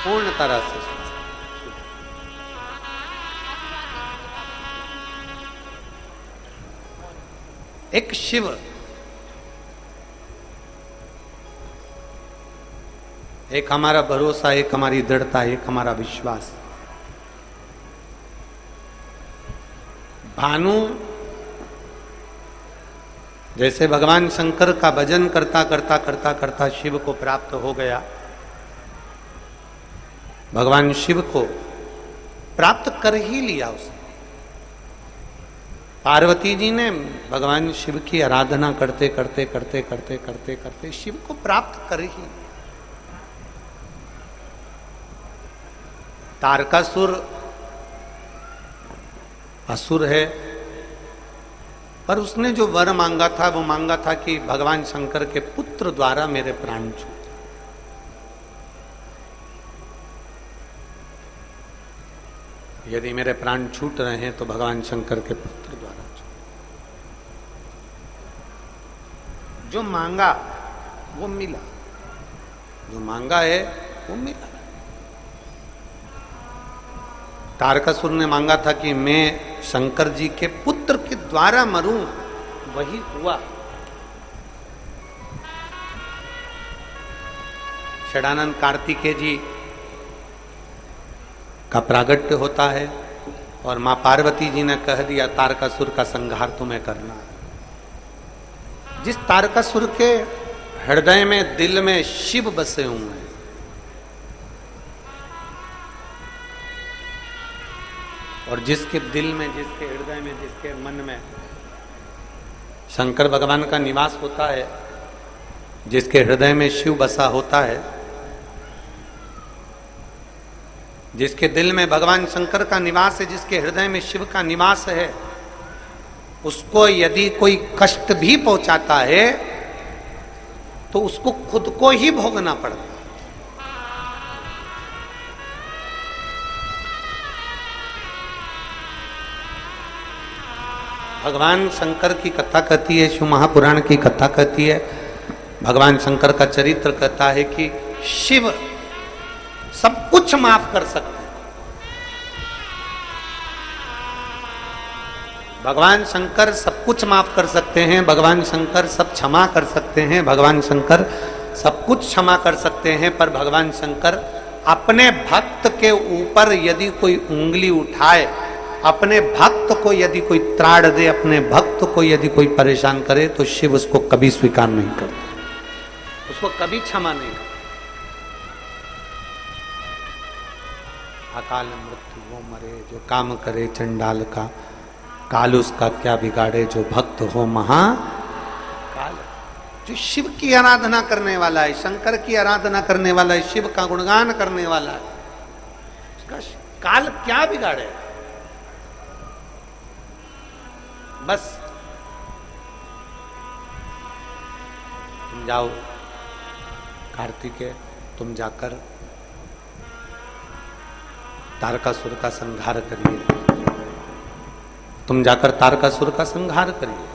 S1: पूर्ण तरह से स्वस्थ। एक शिव, एक हमारा भरोसा, एक हमारी दृढ़ता, एक हमारा विश्वास। भानु जैसे भगवान शंकर का भजन करता करता करता करता शिव को प्राप्त हो गया, भगवान शिव को प्राप्त कर ही लिया उसने। पार्वती जी ने भगवान शिव की आराधना करते करते करते करते करते करते शिव को प्राप्त कर ही। तारकासुर असुर है, पर उसने जो वर मांगा था वो मांगा था कि भगवान शंकर के पुत्र द्वारा मेरे प्राण छूटे। यदि मेरे प्राण छूट रहे हैं तो भगवान शंकर के पुत्र द्वारा छूटे। जो मांगा वो मिला, जो मांगा है वो मिला। तारकासुर ने मांगा था कि मैं शंकर जी के पुत्र के द्वारा मरूं, वही हुआ। षडानंद कार्तिकेय जी का प्रागट्य होता है और मां पार्वती जी ने कह दिया तारकासुर का संहार तुम्हें करना है। जिस तारकासुर के हृदय में, दिल में शिव बसे हुए हैं, और जिसके दिल में, जिसके हृदय में, जिसके मन में शंकर भगवान का निवास होता है, जिसके हृदय में शिव बसा होता है, जिसके दिल में भगवान शंकर का निवास है, जिसके हृदय में शिव का निवास है, उसको यदि कोई कष्ट भी पहुंचाता है तो उसको खुद को ही भोगना पड़ता है। भगवान शंकर की कथा कहती है, शिव महापुराण की कथा कहती है, भगवान शंकर का चरित्र कहता है कि शिव सब कुछ माफ कर सकते हैं, भगवान शंकर सब कुछ माफ कर सकते हैं, भगवान शंकर सब क्षमा कर सकते हैं, भगवान शंकर सब कुछ क्षमा कर सकते हैं, पर भगवान शंकर अपने भक्त के ऊपर यदि कोई उंगली उठाए, अपने भक्त को यदि कोई त्राड़ दे, अपने भक्त को यदि कोई परेशान करे, तो शिव उसको कभी स्वीकार नहीं करते, उसको कभी क्षमा नहीं करते। अकाल मृत्यु वो मरे जो काम करे चंडाल का, काल उसका क्या बिगाड़े जो भक्त हो महाकाल। जो शिव की आराधना करने वाला है, शंकर की आराधना करने वाला है, शिव का गुणगान करने वाला है, उसका काल क्या बिगाड़े। बस तुम जाओ कार्तिकेय, तुम जाकर तारकासुर का संहार करिए, तुम जाकर तारकासुर का संहार करिए,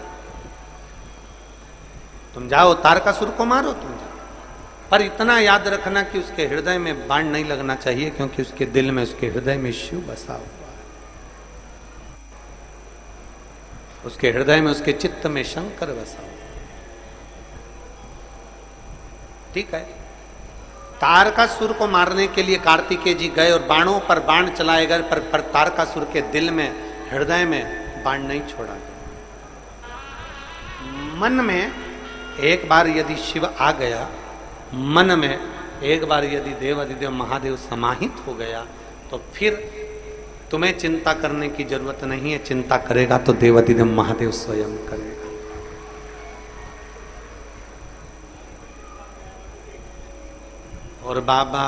S1: तुम जाओ तारकासुर को मारो, तुम जाओ। पर इतना याद रखना कि उसके हृदय में बाण नहीं लगना चाहिए, क्योंकि उसके दिल में, उसके हृदय में शिव बसा हुआ है, उसके हृदय में, उसके चित्त में शंकर बसा हुआ। ठीक है, तारकासुर को मारने के लिए कार्तिकेय जी गए और बाणों पर बाण चलाए गए, पर तारकासुर के दिल में, हृदय में बाण नहीं छोड़ा। मन में एक बार यदि शिव आ गया, मन में एक बार यदि देवाधिदेव महादेव समाहित हो गया, तो फिर तुम्हें चिंता करने की जरूरत नहीं है। चिंता करेगा तो देवाधिदेव महादेव स्वयं करेगा। और बाबा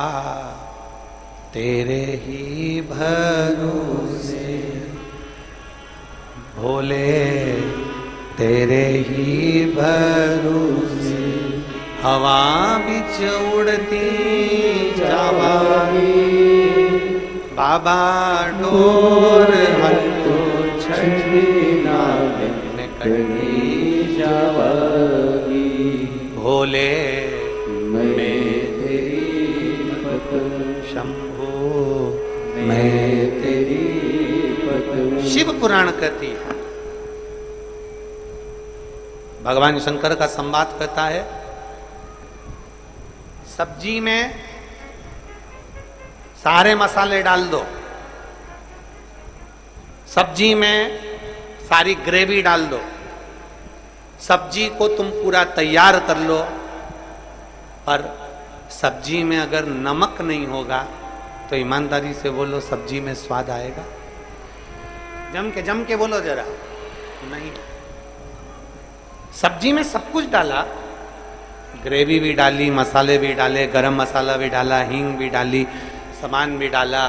S1: तेरे ही भरोसे, भोले तेरे ही भरोसे, हवा बिच उड़ती जावागी, बाबा डोर हल्तो छड़ी नावे में कटी जावागी, भोले मैं शंभो मैं तेरी पत्नी। शिव पुराण कहती है, भगवान शंकर का संवाद कहता है, सब्जी में सारे मसाले डाल दो, सब्जी में सारी ग्रेवी डाल दो, सब्जी को तुम पूरा तैयार कर लो, पर सब्जी में अगर नमक नहीं होगा तो ईमानदारी से बोलो सब्जी में स्वाद आएगा? जम के बोलो जरा, नहीं। सब्जी में सब कुछ डाला, ग्रेवी भी डाली, मसाले भी डाले, गरम मसाला भी डाला, हींग भी डाली, सामान भी डाला,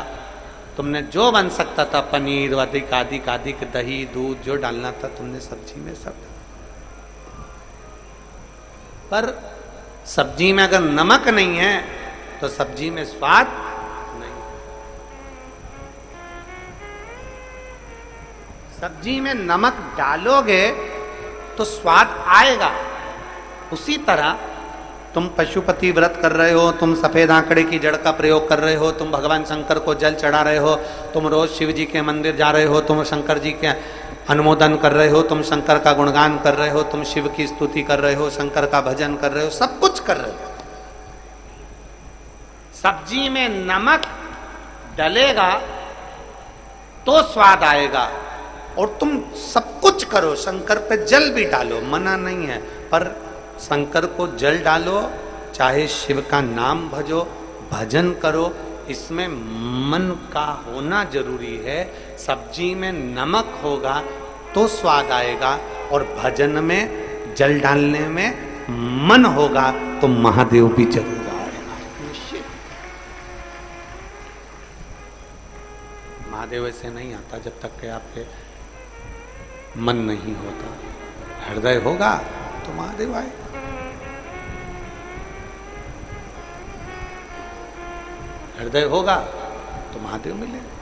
S1: तुमने जो बन सकता था, पनीर अधिक अधिक अधिक, दही दूध जो डालना था तुमने सब्जी में सब डाला, पर सब्जी में अगर नमक नहीं है तो सब्जी में स्वाद नहीं। सब्जी में नमक डालोगे तो स्वाद आएगा। उसी तरह तुम पशुपति व्रत कर रहे हो, तुम सफेद आंकड़े की जड़ का प्रयोग कर रहे हो, तुम भगवान शंकर को जल चढ़ा रहे हो, तुम रोज शिव जी के मंदिर जा रहे हो, तुम शंकर जी के अनुमोदन कर रहे हो, तुम शंकर का गुणगान कर रहे हो, तुम शिव की स्तुति कर रहे हो, शंकर का भजन कर रहे हो, सब कुछ कर रहे हो। सब्जी में नमक डलेगा तो स्वाद आएगा। और तुम सब कुछ करो, शंकर पे जल भी डालो, मना नहीं है, पर शंकर को जल डालो, चाहे शिव का नाम भजो, भजन करो, इसमें मन का होना जरूरी है। सब्जी में नमक होगा तो स्वाद आएगा, और भजन में जल डालने में मन होगा तो महादेव भी जरूर आएगा। निश्चित महादेव ऐसे नहीं आता जब तक कि आपके मन नहीं होता। हृदय होगा तो महादेव आएगा। हृदय होगा तो महादेव मिलेगा।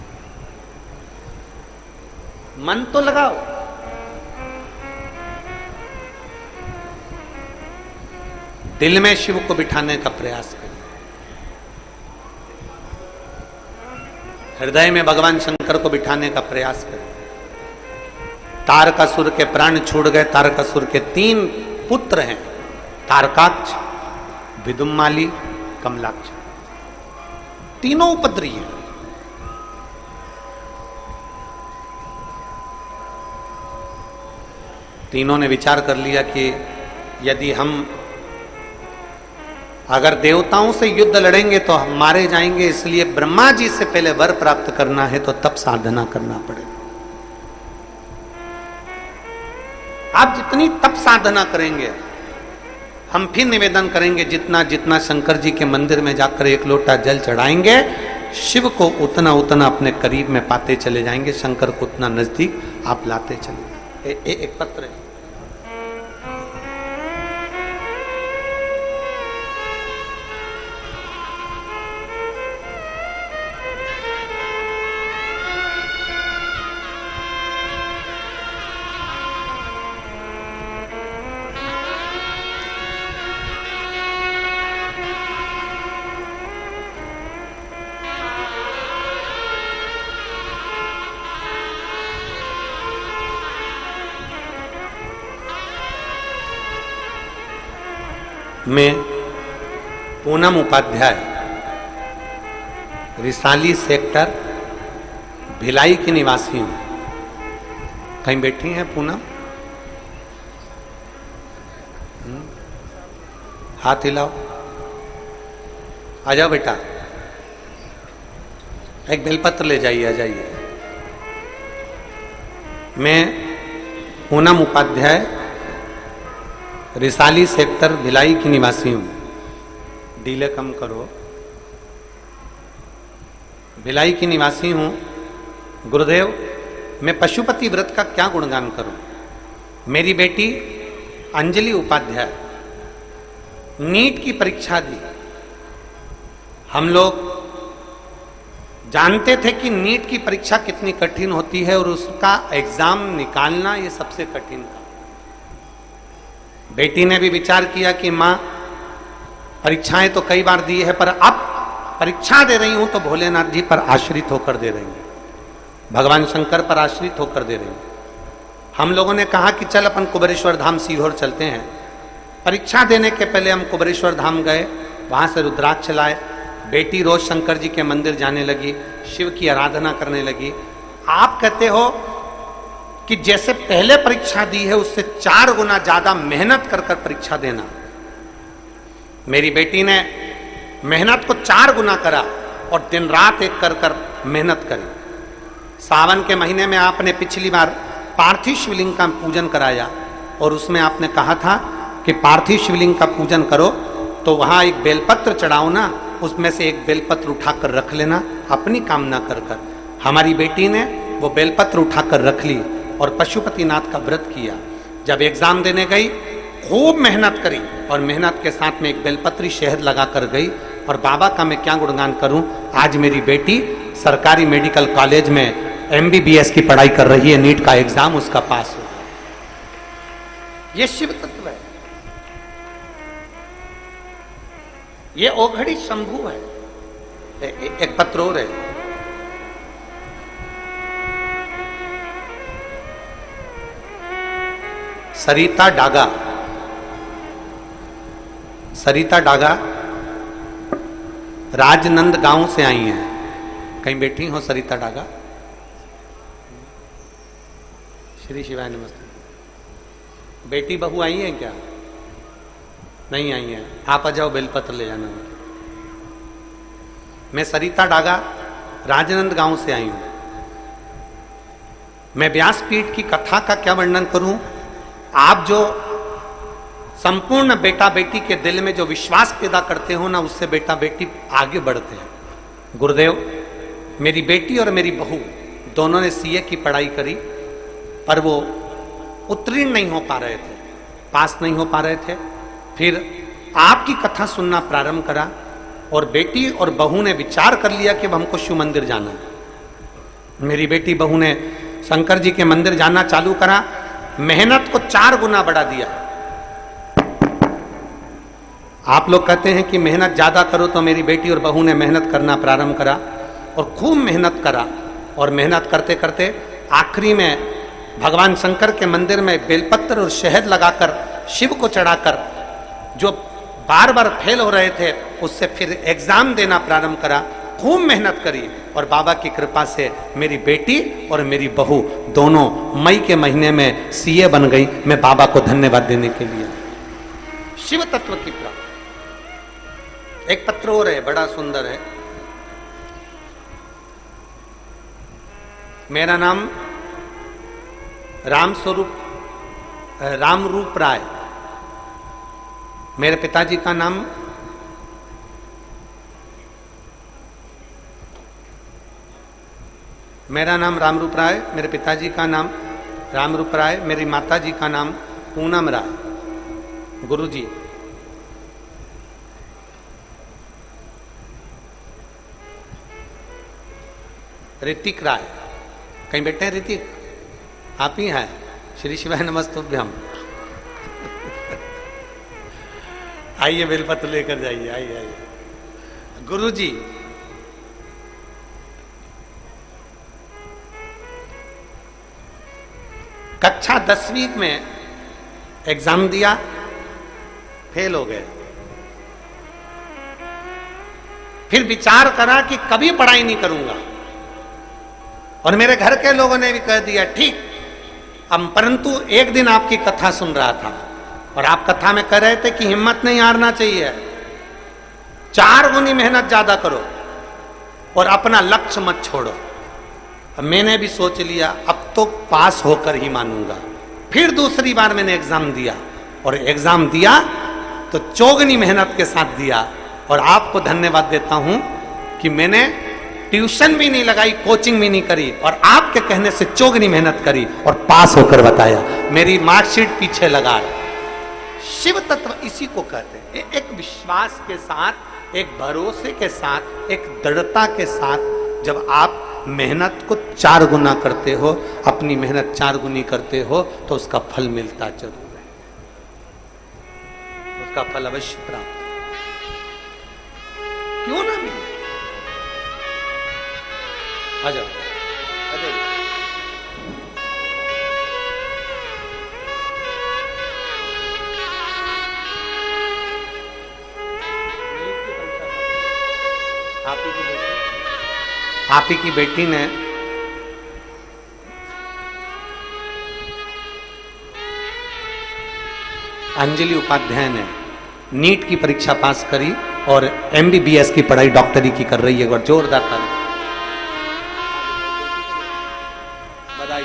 S1: मन तो लगाओ, दिल में शिव को बिठाने का प्रयास करिए, हृदय में भगवान शंकर को बिठाने का प्रयास करिए। तारकासुर के प्राण छूट गए। तारकासुर के 3 पुत्र हैं, तारकाक्ष, विदुम्माली, कमलाक्ष, तीनों उपद्री हैं। तीनों ने विचार कर लिया कि यदि हम अगर देवताओं से युद्ध लड़ेंगे तो हम मारे जाएंगे, इसलिए ब्रह्मा जी से पहले वर प्राप्त करना है तो तप साधना करना पड़ेगा। आप जितनी तप साधना करेंगे, हम फिर निवेदन करेंगे, जितना जितना शंकर जी के मंदिर में जाकर 1 लोटा जल चढ़ाएंगे, शिव को उतना उतना अपने करीब में पाते चले जाएंगे, शंकर को उतना नजदीक आप लाते चले जाएंगे। एक पत्र है, मैं पूनम उपाध्याय, रिसाली सेक्टर, भिलाई की निवासी हूं। कहीं बैठी हैं पूनम? हाथ हिलाओ, आ जाओ बेटा, एक बेलपत्र ले जाइए, आ जाइए। मैं पूनम उपाध्याय, रिसाली सेक्टर, भिलाई की निवासी हूं। डीले कम करो। भिलाई की निवासी हूं। गुरुदेव, मैं पशुपति व्रत का क्या गुणगान करूं? मेरी बेटी अंजलि उपाध्याय नीट की परीक्षा दी। हम लोग जानते थे कि नीट की परीक्षा कितनी कठिन होती है और उसका एग्जाम निकालना ये सबसे कठिन था। बेटी ने भी विचार किया कि मां, परीक्षाएं तो कई बार दी है, पर अब परीक्षा दे रही हूं तो भोलेनाथ जी पर आश्रित होकर दे रही हूं, भगवान शंकर पर आश्रित होकर दे रही हूं। हम लोगों ने कहा कि चल अपन कुबेरेश्वर धाम सीहोर चलते हैं। परीक्षा देने के पहले हम कुबेरेश्वर धाम गए, वहां से रुद्राक्ष लाए। बेटी रोज शंकर जी के मंदिर जाने लगी, शिव की आराधना करने लगी। आप कहते हो कि जैसे पहले परीक्षा दी है उससे 4 गुना ज्यादा मेहनत कर कर परीक्षा देना। मेरी बेटी ने मेहनत को 4 गुना करा और दिन रात एक कर कर मेहनत करी। सावन के महीने में आपने पिछली बार पार्थिव शिवलिंग का पूजन कराया और उसमें आपने कहा था कि पार्थिव शिवलिंग का पूजन करो तो वहां एक बेलपत्र चढ़ाओ ना, उसमें से एक बेलपत्र उठाकर रख लेना अपनी कामना कर कर। हमारी बेटी ने वो बेलपत्र उठाकर रख ली और पशुपतिनाथ का व्रत किया। जब एग्जाम देने गई, खूब मेहनत करी और मेहनत के साथ में एक बेलपत्री शहद लगा कर गई। और बाबा का मैं क्या गुणगान करूं, आज मेरी बेटी सरकारी मेडिकल कॉलेज में MBBS की पढ़ाई कर रही है, नीट का एग्जाम उसका पास हो गया। ये शिव तत्व है, ये ओघड़ी शंभु है। एक पत्र और है, सरिता डागा। सरिता डागा राजनंद गांव से आई हैं। कहीं बैठी हो सरिता डागा? श्री शिवाय नमस्ते। बेटी बहू आई है क्या? नहीं आई है। आप आ जाओ, बेलपत्र ले जाना। मैं सरिता डागा राजनंद गांव से आई हूं। मैं व्यासपीठ की कथा का क्या वर्णन करूं। आप जो संपूर्ण बेटा बेटी के दिल में जो विश्वास पैदा करते हो ना, उससे बेटा बेटी आगे बढ़ते हैं। गुरुदेव, मेरी बेटी और मेरी बहू दोनों ने CA की पढ़ाई करी, पर वो उत्तीर्ण नहीं हो पा रहे थे, पास नहीं हो पा रहे थे। फिर आपकी कथा सुनना प्रारंभ करा और बेटी और बहू ने विचार कर लिया कि अब हमको शिव मंदिर जाना है। मेरी बेटी बहू ने शंकर जी के मंदिर जाना चालू करा, मेहनत को 4 गुना बढ़ा दिया। आप लोग कहते हैं कि मेहनत ज्यादा करो, तो मेरी बेटी और बहू ने मेहनत करना प्रारंभ करा और खूब मेहनत करा। और मेहनत करते करते आखिरी में भगवान शंकर के मंदिर में बेलपत्र और शहद लगाकर शिव को चढ़ाकर जो बार बार फेल हो रहे थे उससे फिर एग्जाम देना प्रारंभ करा, खूब मेहनत करी और बाबा की कृपा से मेरी बेटी और मेरी बहू दोनों मई के महीने में सीए बन गई। मैं बाबा को धन्यवाद देने के लिए। शिव तत्व की प्राप्ति। एक पत्र और है, बड़ा सुंदर है। मेरा नाम रामरूप राय, मेरे पिताजी का नाम मेरा नाम रामरूप राय, मेरे पिताजी का नाम रामरूप राय, मेरी माताजी का नाम पूनम राय। गुरुजी ऋतिक राय, कहीं बैठे हैं ऋतिक? आप ही हैं। श्री शिवाय नमस्तुभ्यम। आइए बेलपत्र लेकर जाइए, आइए आइए। गुरुजी कक्षा 10वीं में एग्जाम दिया, फेल हो गए। फिर विचार करा कि कभी पढ़ाई नहीं करूंगा और मेरे घर के लोगों ने भी कह दिया ठीक। अब परंतु एक दिन आपकी कथा सुन रहा था और आप कथा में कह रहे थे कि हिम्मत नहीं हारना चाहिए, 4 गुनी मेहनत ज्यादा करो और अपना लक्ष्य मत छोड़ो। अब मैंने भी सोच लिया अब तो पास होकर ही मानूंगा। फिर दूसरी बार मैंने एग्जाम दिया और एग्जाम दिया तो चौगनी मेहनत के साथ दिया और आपको धन्यवाद देता हूं कि मैंने ट्यूशन भी नहीं लगाई, कोचिंग भी नहीं करी और आपके कहने से चौगनी मेहनत करी और पास होकर बताया। मेरी मार्कशीट पीछे लगा। शिव तत्व इसी को कहते हैं, एक विश्वास के साथ, एक भरोसे के साथ, एक दृढ़ता के साथ जब आप मेहनत को 4 गुना करते हो, अपनी मेहनत 4 गुनी करते हो तो उसका फल मिलता जरूर है, उसका फल अवश्य प्राप्त क्यों ना मिले। आ जाओ, आ जाओ। आप ही की बेटी ने अंजलि उपाध्याय ने नीट की परीक्षा पास करी और एमबीबीएस की पढ़ाई डॉक्टरी की कर रही है। एक बार जोरदार ताली बधाई।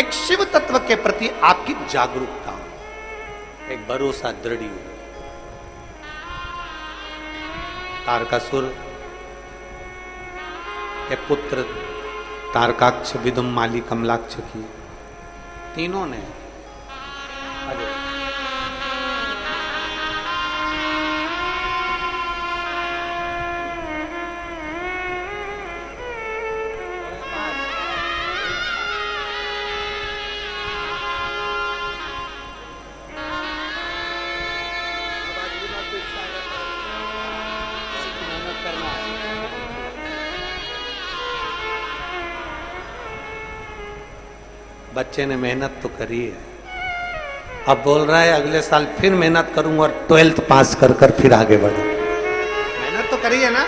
S1: एक शिव तत्व के प्रति आपकी जागरूकता, एक भरोसा दृढ़ हो। तारकासुर के पुत्र तारकाक्ष, विदुम, माली, कमलाक्ष की तीनों ने बच्चे ने मेहनत तो करी है, अब बोल रहा है अगले साल फिर मेहनत करूंगा और 12th पास कर कर फिर आगे बढ़ू। मेहनत तो करी है ना।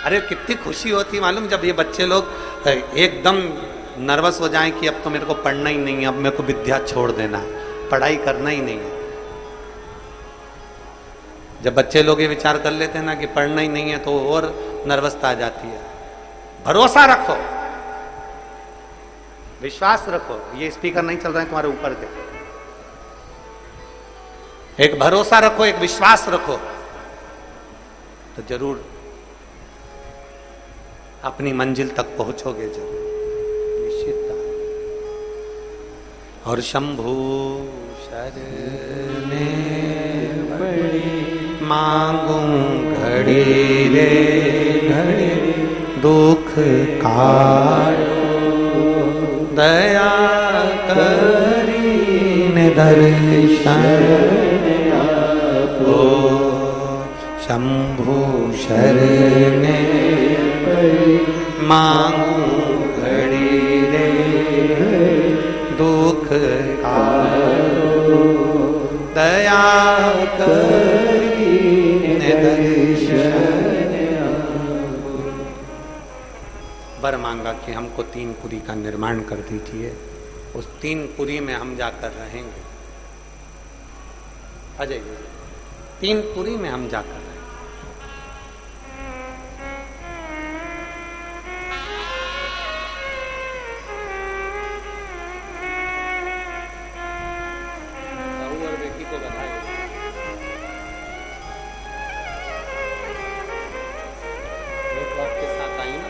S1: अरे कितनी खुशी होती मालूम जब ये बच्चे लोग एकदम नर्वस हो जाएं कि अब तो मेरे को पढ़ना ही नहीं है, अब मेरे को विद्या छोड़ देना, पढ़ाई करना ही नहीं है। जब बच्चे लोग ये विचार कर लेते हैं ना कि पढ़ना ही नहीं है तो और नर्वसता आ जाती है। भरोसा रखो, विश्वास रखो। ये स्पीकर नहीं चल रहा है तुम्हारे ऊपर के। एक भरोसा रखो, एक विश्वास रखो तो जरूर अपनी मंजिल तक पहुंचोगे जरूर, निश्चित। और शंभु शरणे मांगू घड़ी रे घड़ी दुख काटो, दया करीन दर्शन आपो। शंभु शरणे मांगू घड़ी रे दुख कारो दया करीने दर्शन। वर मांगा कि हमको 3 पुरी का निर्माण कर दीजिए, उस 3 पुरी में हम जाकर रहेंगे। आ जाइए, 3 पुरी में हम जाकर रहेंगे। बहू और बेटी को बधाई। वो आपके साथ आई ना।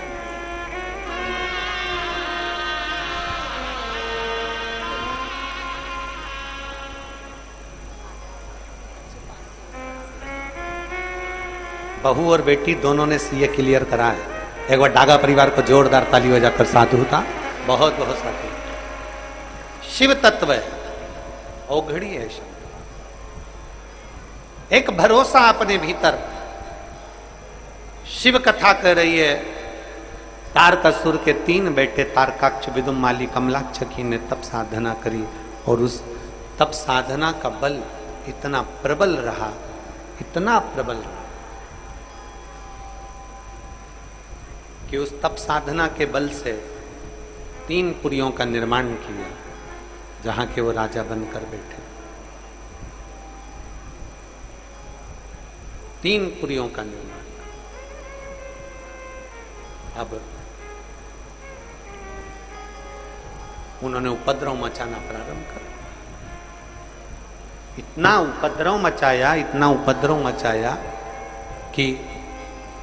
S1: बहू और बेटी दोनों ने सीए क्लियर करा है। एक बार डागा परिवार को जोरदार ताली बजाकर साधु था। बहुत बहुत साधु। शिव तत्व है, औघड़ी है शब्द। एक भरोसा अपने भीतर। शिव कथा कर रही है। तारकासुर के 3 बेटे तारकाक्ष, विदुमाली, कमलाक्षकी ने तप साधना करी और उस तप साधना का बल इतना प्रबल रहा, इतना प्रबल रहा कि उस तप साधना के बल से 3 पुरियों का निर्माण किया, जहां के वो राजा बनकर बैठे। 3 पुरियों का निर्माण। अब उन्होंने उपद्रव मचाना प्रारंभ कर। इतना उपद्रव मचाया, इतना उपद्रव मचाया कि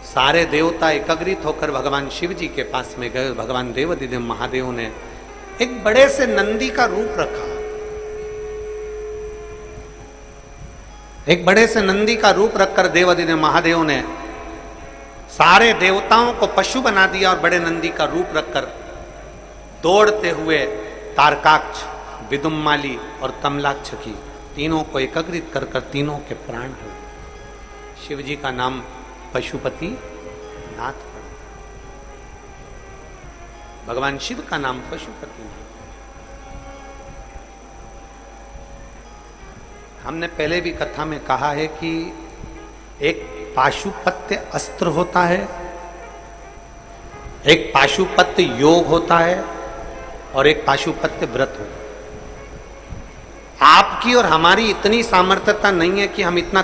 S1: सारे देवता एकत्रित होकर भगवान शिव जी के पास में गए। भगवान देवाधिदेव महादेव ने एक बड़े से नंदी का रूप रखा। एक बड़े से नंदी का रूप रखकर देवाधिदेव महादेव ने सारे देवताओं को पशु बना दिया और बड़े नंदी का रूप रखकर दौड़ते हुए तारकाक्ष, विदुमाली और कमलाक्षकी तीनों को एकत्रित कर कर तीनों के प्राण हुए। शिव जी का नाम पशुपति नाथ पड़ा। भगवान शिव का नाम पशुपति नाथ। हमने पहले भी कथा में कहा है कि एक पाशुपत्य अस्त्र होता है, एक पाशुपत्य योग होता है और एक पाशुपत्य व्रत होता है। आपकी और हमारी इतनी सामर्थ्यता नहीं है कि हम इतना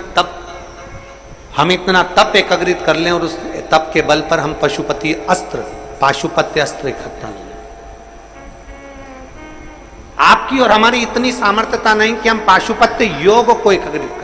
S1: तप एकत्रित कर लें और उस तप के बल पर हम पशुपति अस्त्र, पाशुपत्य अस्त्र इकट्ठा लें। आपकी और हमारी इतनी सामर्थ्यता नहीं कि हम पाशुपत्य योग को एकत्रित